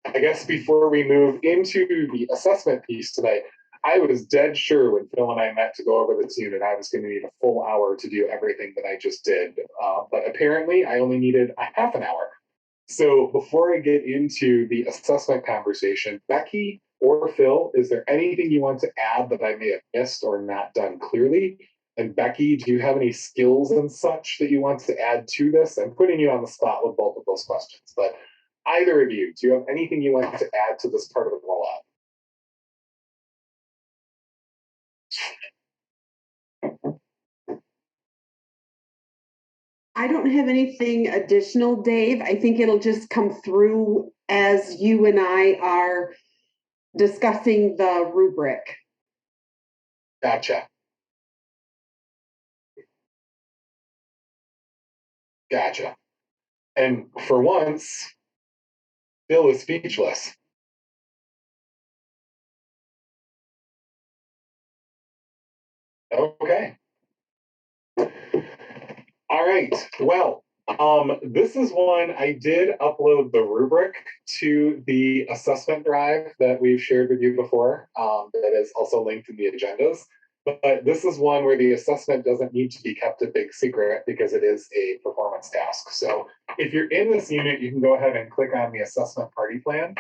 I guess before we move into the assessment piece tonight, I was dead sure when Phil and I met to go over this unit, I was going to need a full hour to do everything that I just did. But apparently, I only needed a half an hour. So before I get into the assessment conversation, Becky or Phil, is there anything you want to add that I may have missed or not done clearly? And Becky, do you have any skills and such that you want to add to this? I'm putting you on the spot with both of those questions, but either of you, do you have anything you want to add to this part of the rollout? I don't have anything additional, Dave. I think it'll just come through as you and I are discussing the rubric. Gotcha. Gotcha. And for once, Phil is speechless. Okay. All right. Well, this is one I did upload the rubric to the assessment drive that we've shared with you before. That is also linked in the agendas. But this is one where the assessment doesn't need to be kept a big secret because it is a performance task. So if you're in this unit, you can go ahead and click on the assessment party plan,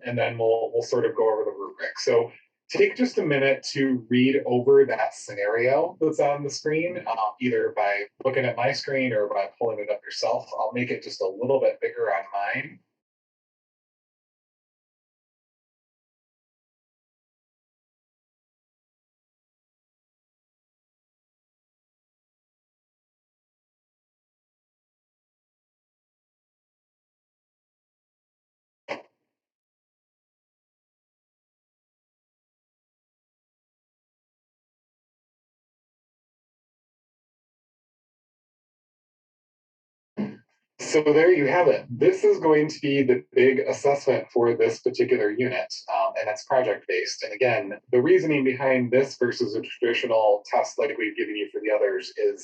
and then we'll sort of go over the rubric. So take just a minute to read over that scenario that's on the screen, either by looking at my screen or by pulling it up yourself. I'll make it just a little bit bigger on mine. So there you have it. This is going to be the big assessment for this particular unit, and it's project-based. And again, the reasoning behind this versus a traditional test like we've given you for the others is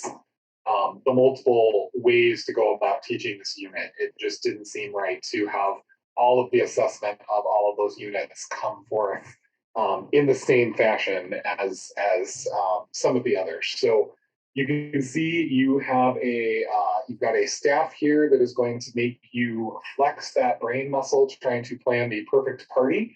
the multiple ways to go about teaching this unit. It just didn't seem right to have all of the assessment of all of those units come forth in the same fashion as some of the others. So you can see you have you've got a staff here that is going to make you flex that brain muscle trying to plan the perfect party.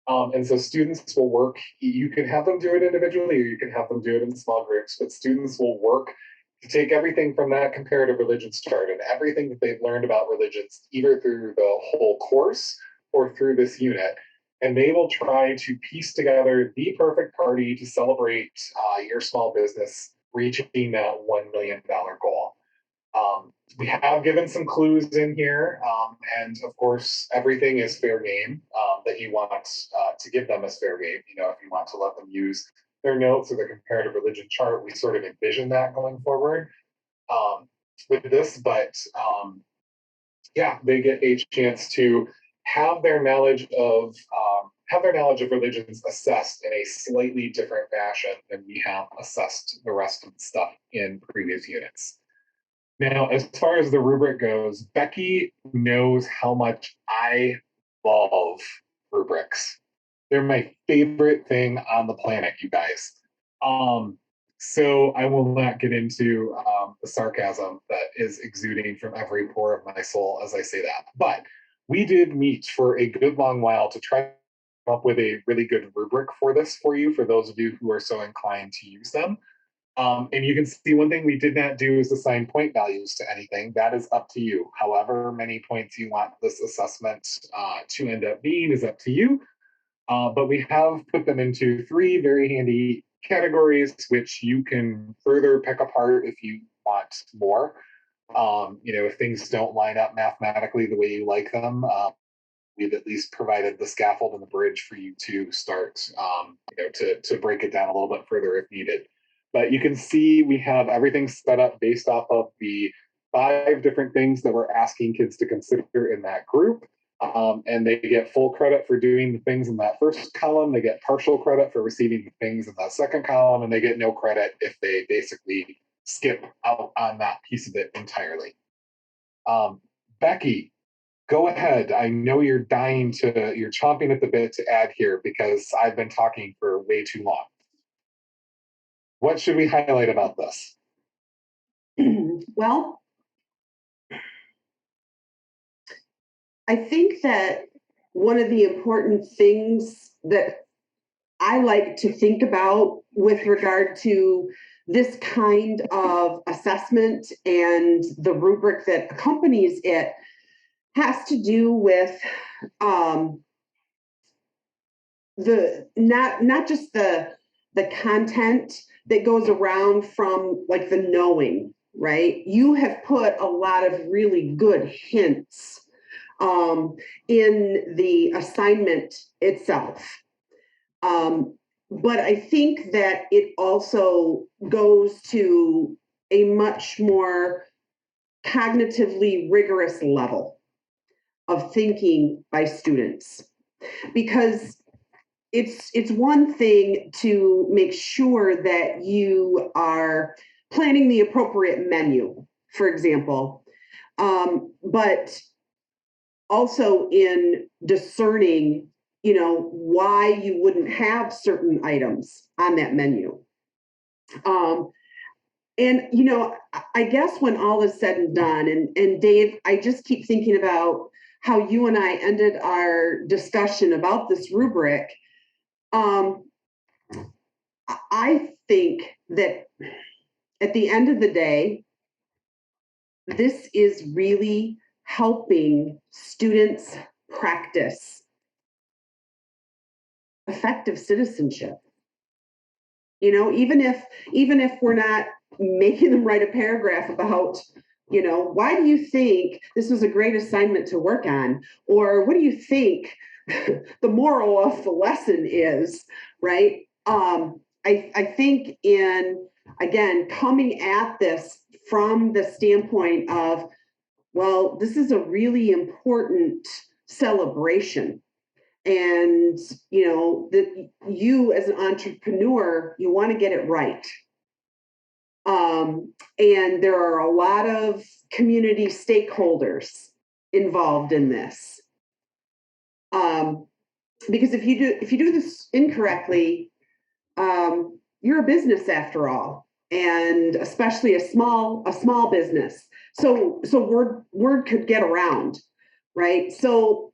And so students will work, you can have them do it individually or you can have them do it in small groups, but students will work to take everything from that comparative religions chart and everything that they've learned about religions, either through the whole course or through this unit. And they will try to piece together the perfect party to celebrate your small business reaching that $1 million goal. We have given some clues in here, and of course, everything is fair game that you want to give them as fair game. You know, if you want to let them use their notes or the comparative religion chart, we sort of envision that going forward with this. But yeah, they get a chance to have their knowledge of religions assessed in a slightly different fashion than we have assessed the rest of the stuff in previous units. Now, as far as the rubric goes, Becky knows how much I love rubrics. They're my favorite thing on the planet, you guys. So I will not get into the sarcasm that is exuding from every pore of my soul as I say that. But we did meet for a good long while to try to come up with a really good rubric for this for you, for those of you who are so inclined to use them. And you can see one thing we did not do is assign point values to anything. That is up to you. However many points you want this assessment to end up being is up to you. But we have put them into three very handy categories, which you can further pick apart if you want more. You know, if things don't line up mathematically the way you like them, we've at least provided the scaffold and the bridge for you to start, to break it down a little bit further if needed. But you can see we have everything set up based off of the 5 different things that we're asking kids to consider in that group. And they get full credit for doing the things in that first column. They get partial credit for receiving the things in that second column, and they get no credit if they basically skip out on that piece of it entirely. Becky, go ahead. I know you're chomping at the bit to add here because I've been talking for way too long. What should we highlight about this? Well, I think that one of the important things that I like to think about with regard to this kind of assessment and the rubric that accompanies it has to do with the not just the content that goes around from like the knowing, right? You have put a lot of really good hints in the assignment itself. But I think that it also goes to a much more cognitively rigorous level of thinking by students, because it's one thing to make sure that you are planning the appropriate menu, for example, but also in discerning, why you wouldn't have certain items on that menu. And I guess when all is said and done, and Dave, I just keep thinking about how you and I ended our discussion about this rubric. I think that at the end of the day, this is really helping students practice effective citizenship. Even if we're not making them write a paragraph about, why do you think this was a great assignment to work on? Or what do you think the moral of the lesson is, right? I think again, coming at this from the standpoint of, well, this is a really important celebration. And, that you as an entrepreneur, you want to get it right. And there are a lot of community stakeholders involved in this. Because if you do this incorrectly, you're a business after all, and especially a small business. So word could get around, right? So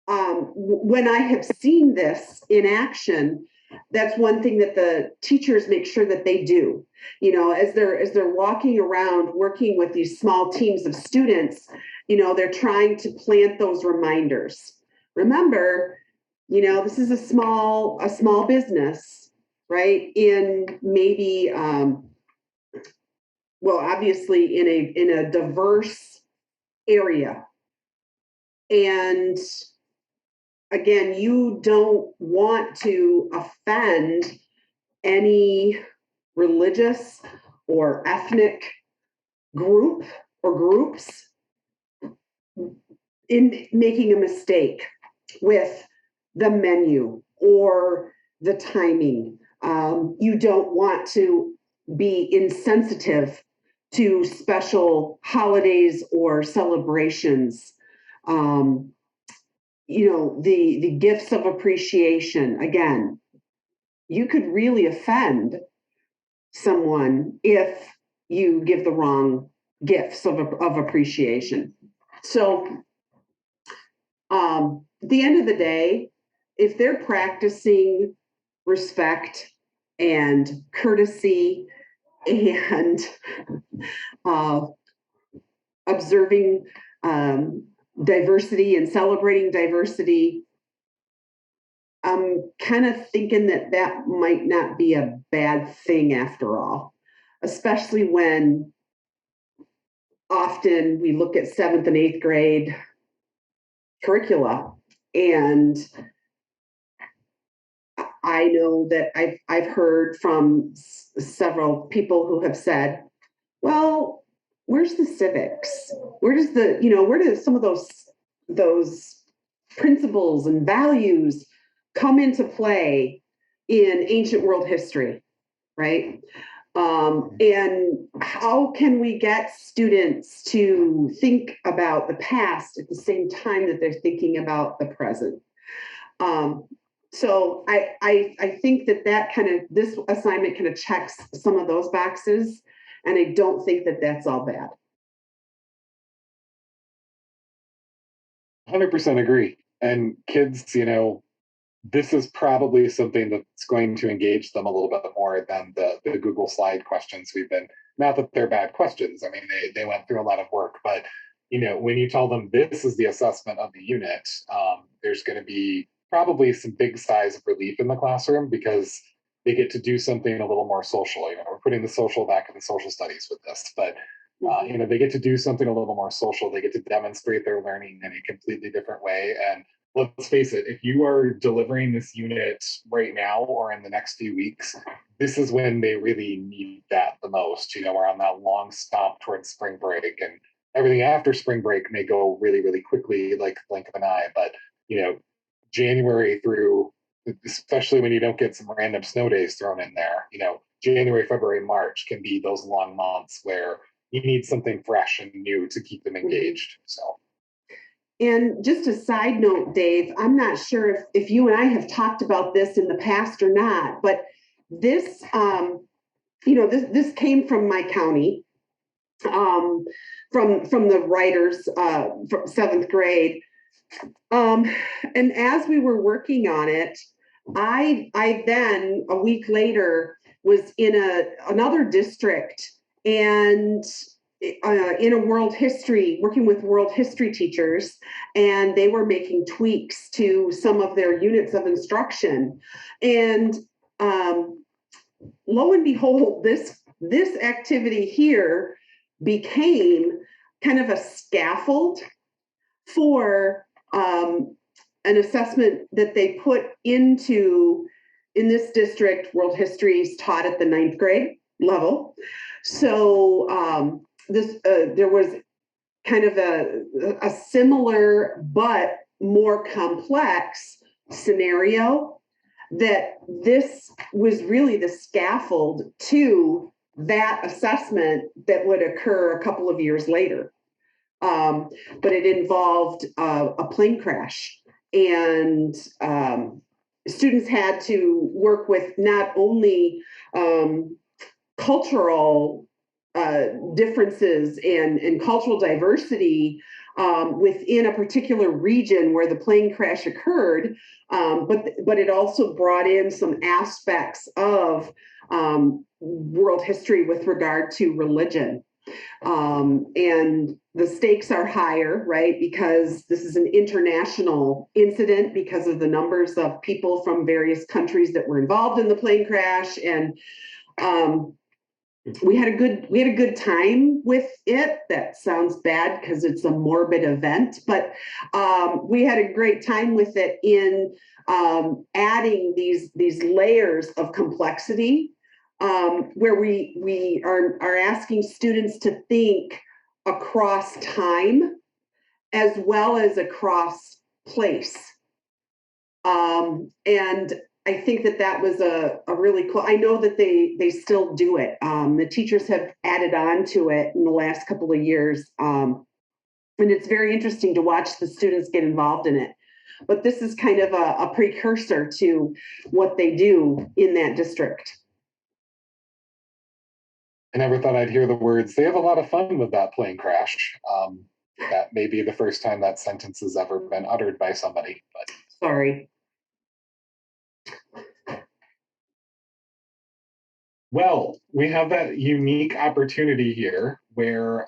when I have seen this in action, that's one thing that the teachers make sure that they do. As they're walking around working with these small teams of students, they're trying to plant those reminders. Remember, this is a small business, right? In maybe, well, obviously in a diverse area. And again, you don't want to offend any religious or ethnic group or groups in making a mistake with the menu or the timing. You don't want to be insensitive to special holidays or celebrations. The gifts of appreciation. Again, you could really offend someone if you give the wrong gifts of appreciation. So at the end of the day, if they're practicing respect and courtesy and observing diversity and celebrating diversity, I'm kind of thinking that might not be a bad thing after all, especially when often we look at 7th and 8th grade curricula. And I know that I've heard from several people who have said, well, where's the civics? Where does where do some of those principles and values come into play in ancient world history, right? And how can we get students to think about the past at the same time that they're thinking about the present? Um, so I think that kind of this assignment kind of checks some of those boxes, and I don't think that that's all bad. 100% agree. And kids, this is probably something that's going to engage them a little bit more than the Google slide questions we've been, not that they're bad questions. I mean, they went through a lot of work, but when you tell them this is the assessment of the unit, there's going to be probably some big sighs of relief in the classroom because they get to do something a little more social. We're putting the social back in the social studies with this, but they get to do something a little more social. They get to demonstrate their learning in a completely different way. And let's face it, if you are delivering this unit right now or in the next few weeks, this is when they really need that the most. We're on that long stop towards spring break, and everything after spring break may go really, really quickly, like the blink of an eye. But, January through, especially when you don't get some random snow days thrown in there, January, February, March can be those long months where you need something fresh and new to keep them engaged. So. And just a side note, Dave, I'm not sure if you and I have talked about this in the past or not, but this, this came from my county, from the writers from seventh grade. And as we were working on it, I then a week later was in another district and in a working with world history teachers, and they were making tweaks to some of their units of instruction. And lo and behold, this activity here became kind of a scaffold for an assessment that they put into, in this district, world history is taught at the ninth grade level. So there was kind of a similar but more complex scenario that this was really the scaffold to that assessment that would occur a couple of years later. But it involved a plane crash, and students had to work with not only cultural differences and cultural diversity within a particular region where the plane crash occurred, but it also brought in some aspects of world history with regard to religion. And the stakes are higher, right? Because this is an international incident because of the numbers of people from various countries that were involved in the plane crash. And we had a good time with it. That sounds bad because it's a morbid event, but we had a great time with it in adding these layers of complexity, where we are asking students to think across time as well as across place. And I think that was a really cool. I know that they still do it. The teachers have added on to it in the last couple of years, and it's very interesting to watch the students get involved in it. But this is kind of a precursor to what they do in that district. I never thought I'd hear the words, they have a lot of fun with that plane crash. That may be the first time that sentence has ever been uttered by somebody. But sorry. Well, we have that unique opportunity here where,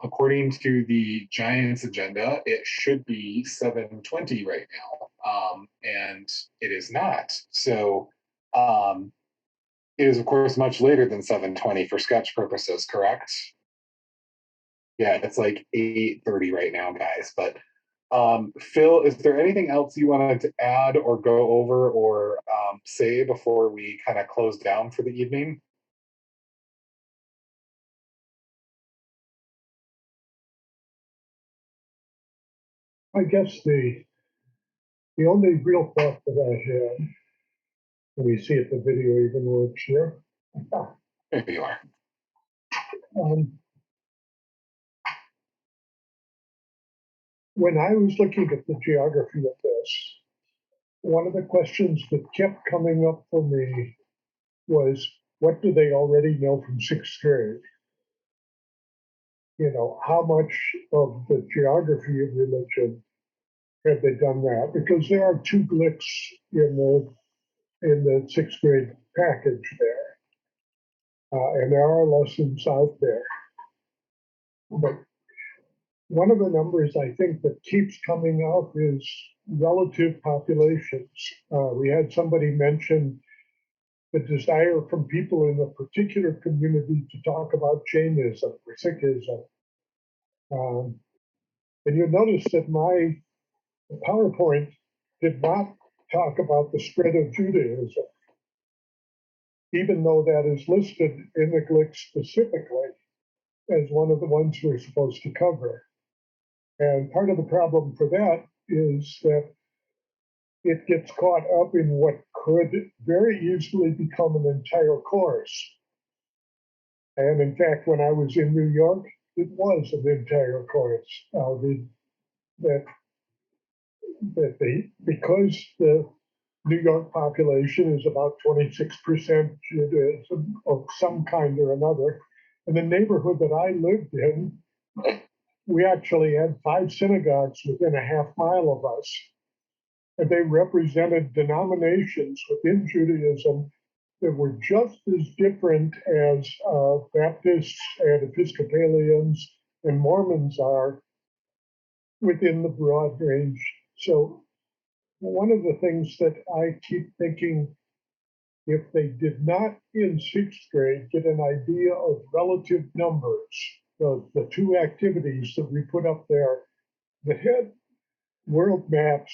according to the Giants agenda, it should be 7:20 right now, and it is not. So it is, of course, much later than 7:20 for sketch purposes, correct? Yeah, it's like 8:30 right now, guys. But Phil, is there anything else you wanted to add or go over or say before we kind of close down for the evening? I guess the only real thought that I had, let me see if the video even works here. There you are. Um, when I was looking at the geography of this, one of the questions that kept coming up for me was, what do they already know from sixth grade? You know, how much of the geography of religion have they done that? Because there are two GLICs in the sixth grade package there, and there are lessons out there. But one of the numbers I think that keeps coming up is relative populations. We had somebody mention the desire from people in a particular community to talk about Jainism or Sikhism. And you'll notice that my PowerPoint did not talk about the spread of Judaism, even though that is listed in the GLIC specifically as one of the ones we're supposed to cover. And part of the problem for that is that it gets caught up in what could very easily become an entire course. And in fact, when I was in New York, it was an entire course. That because the New York population is about 26% Judaism of some kind or another, in the neighborhood that I lived in, we actually had 5 synagogues within a half mile of us. And they represented denominations within Judaism that were just as different as Baptists and Episcopalians and Mormons are within the broad range. So one of the things that I keep thinking, if they did not in sixth grade get an idea of relative numbers, the two activities that we put up there that had world maps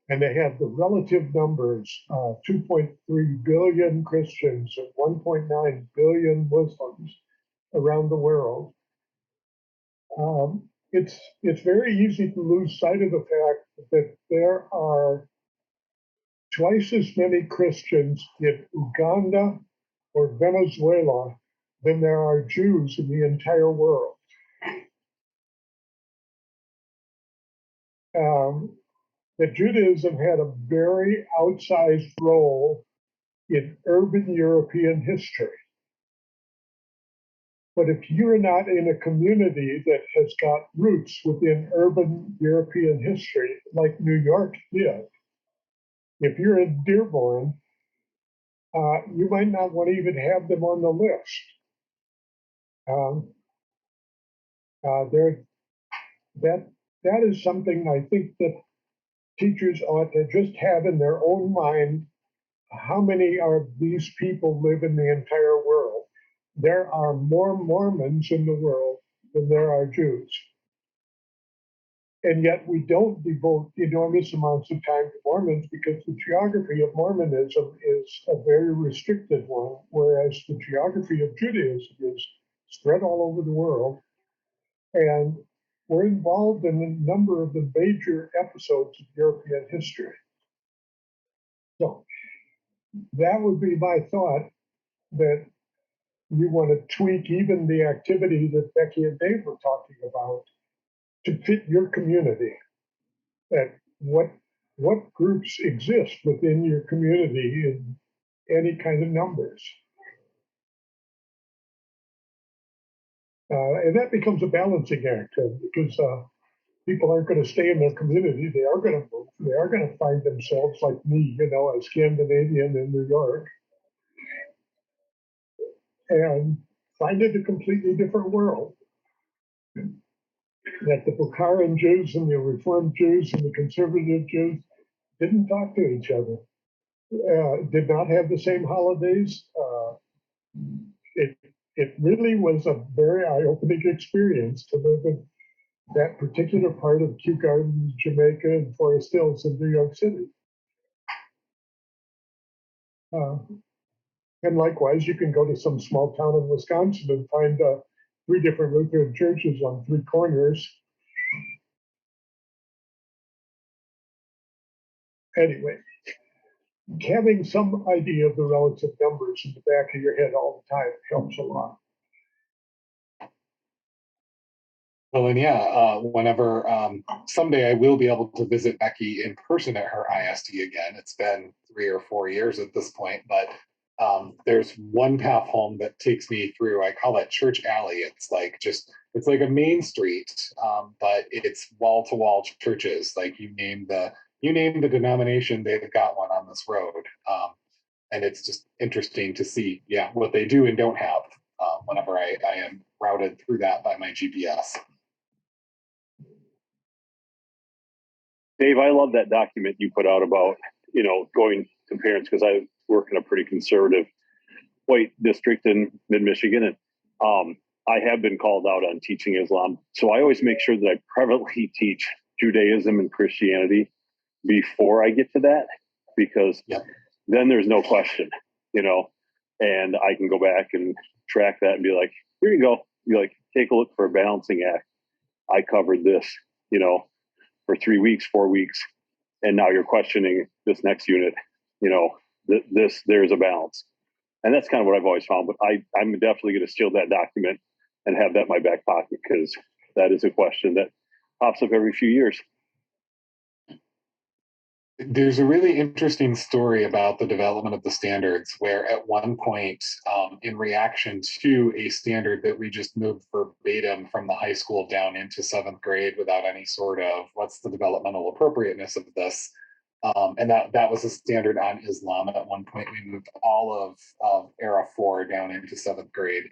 and they have the relative numbers, 2.3 billion Christians and 1.9 billion Muslims around the world. It's very easy to lose sight of the fact that there are twice as many Christians in Uganda or Venezuela than there are Jews in the entire world. That Judaism had a very outsized role in urban European history. But if you're not in a community that has got roots within urban European history, like New York did, if you're in Dearborn, you might not want to even have them on the list. Um, that is something I think that teachers ought to just have in their own mind. How many of these people live in the entire world? There are more Mormons in the world than there are Jews. And yet we don't devote enormous amounts of time to Mormons because the geography of Mormonism is a very restricted one, whereas the geography of Judaism is spread all over the world. And we're involved in a number of the major episodes of European history. So that would be my thought, that you want to tweak even the activity that Becky and Dave were talking about to fit your community. That what groups exist within your community in any kind of numbers. And that becomes a balancing act because people aren't going to stay in their community. They are going to move. They are going to find themselves like me, a Scandinavian in New York, and find it a completely different world. That the Bukharan Jews and the Reformed Jews and the conservative Jews didn't talk to each other, did not have the same holidays. It really was a very eye-opening experience to live that particular part of Kew Gardens, Jamaica, and Forest Hills in New York City. Uh, and likewise, you can go to some small town in Wisconsin and find 3 different Lutheran churches on 3 corners. Anyway, having some idea of the relative numbers in the back of your head all the time helps a lot. Well, and yeah, whenever someday I will be able to visit Becky in person at her ISD again. It's been 3 or 4 years at this point, but there's one path home that takes me through. I call it Church Alley. It's like a main street, but it's wall to wall churches. Like you name the denomination, they've got one on this road, and it's just interesting to see, yeah, what they do and don't have. Whenever I am routed through that by my GPS. Dave, I love that document you put out about, going to parents, because I work in a pretty conservative white district in mid-Michigan, and I have been called out on teaching Islam. So I always make sure that I prevalently teach Judaism and Christianity before I get to that, because then there's no question, and I can go back and track that and be like, here you go. Be like, take a look for a balancing act. I covered this, for 3 weeks, 4 weeks, and now you're questioning this next unit. There's a balance, and that's kind of what I've always found. But I'm definitely going to steal that document and have that in my back pocket, because that is a question that pops up every few years. There's a really interesting story about the development of the standards, where at one point, in reaction to a standard that we just moved verbatim from the high school down into 7th grade without any sort of what's the developmental appropriateness of this, and that was a standard on Islam. At one point, we moved all of Era 4 down into 7th grade.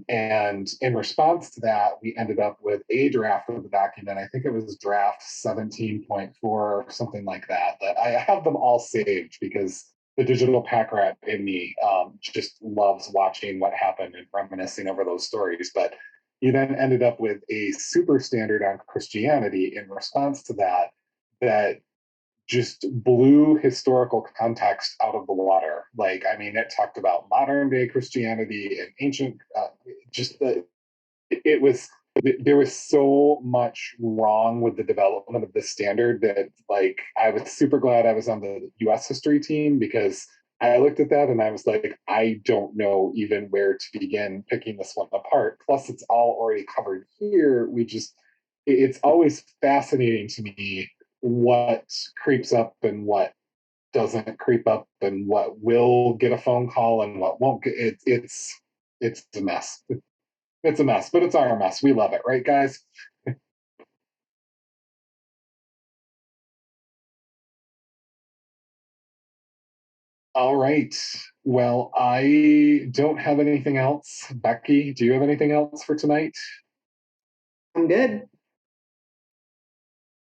And in response to that, we ended up with a draft of the document. I think it was draft 17.4 or something like that. That I have them all saved because the digital pack rat in me just loves watching what happened and reminiscing over those stories. But you then ended up with a super standard on Christianity in response to that, that just blew historical context out of the water. Like, I mean, it talked about modern day Christianity and ancient, it was, there was so much wrong with the development of this standard that, like, I was super glad I was on the US history team, because I looked at that and I was like, I don't know even where to begin picking this one apart. Plus, it's all already covered here. It's always fascinating to me what creeps up and what doesn't creep up and what will get a phone call and what won't get it's a mess. It's a mess, but it's our mess. We love it, right, guys? All right. Well, I don't have anything else. Becky, do you have anything else for tonight? I'm good.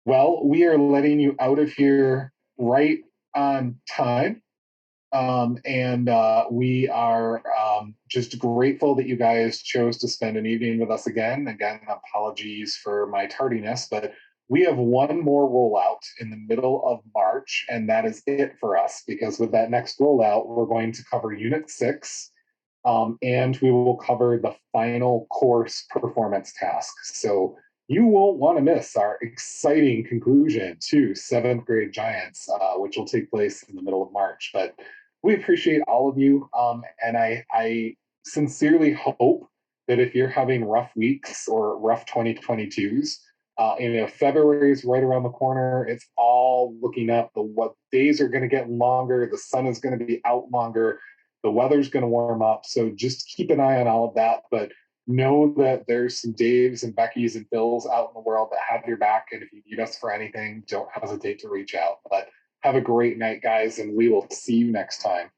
Well, we are letting you out of here right on time. And we are just grateful that you guys chose to spend an evening with us again. Again, apologies for my tardiness, but we have one more rollout in the middle of March, and that is it for us, because with that next rollout, we're going to cover Unit 6, and we will cover the final course performance tasks. So you won't want to miss our exciting conclusion to 7th grade Giants, which will take place in the middle of March. But we appreciate all of you, and I sincerely hope that if you're having rough weeks or rough 2022s, February is right around the corner. It's all looking up. What days are going to get longer. The sun is going to be out longer. The weather's going to warm up. So just keep an eye on all of that. But know that there's some Daves and Beckys and Bills out in the world that have your back. And if you need us for anything, don't hesitate to reach out. But have a great night, guys, and we will see you next time.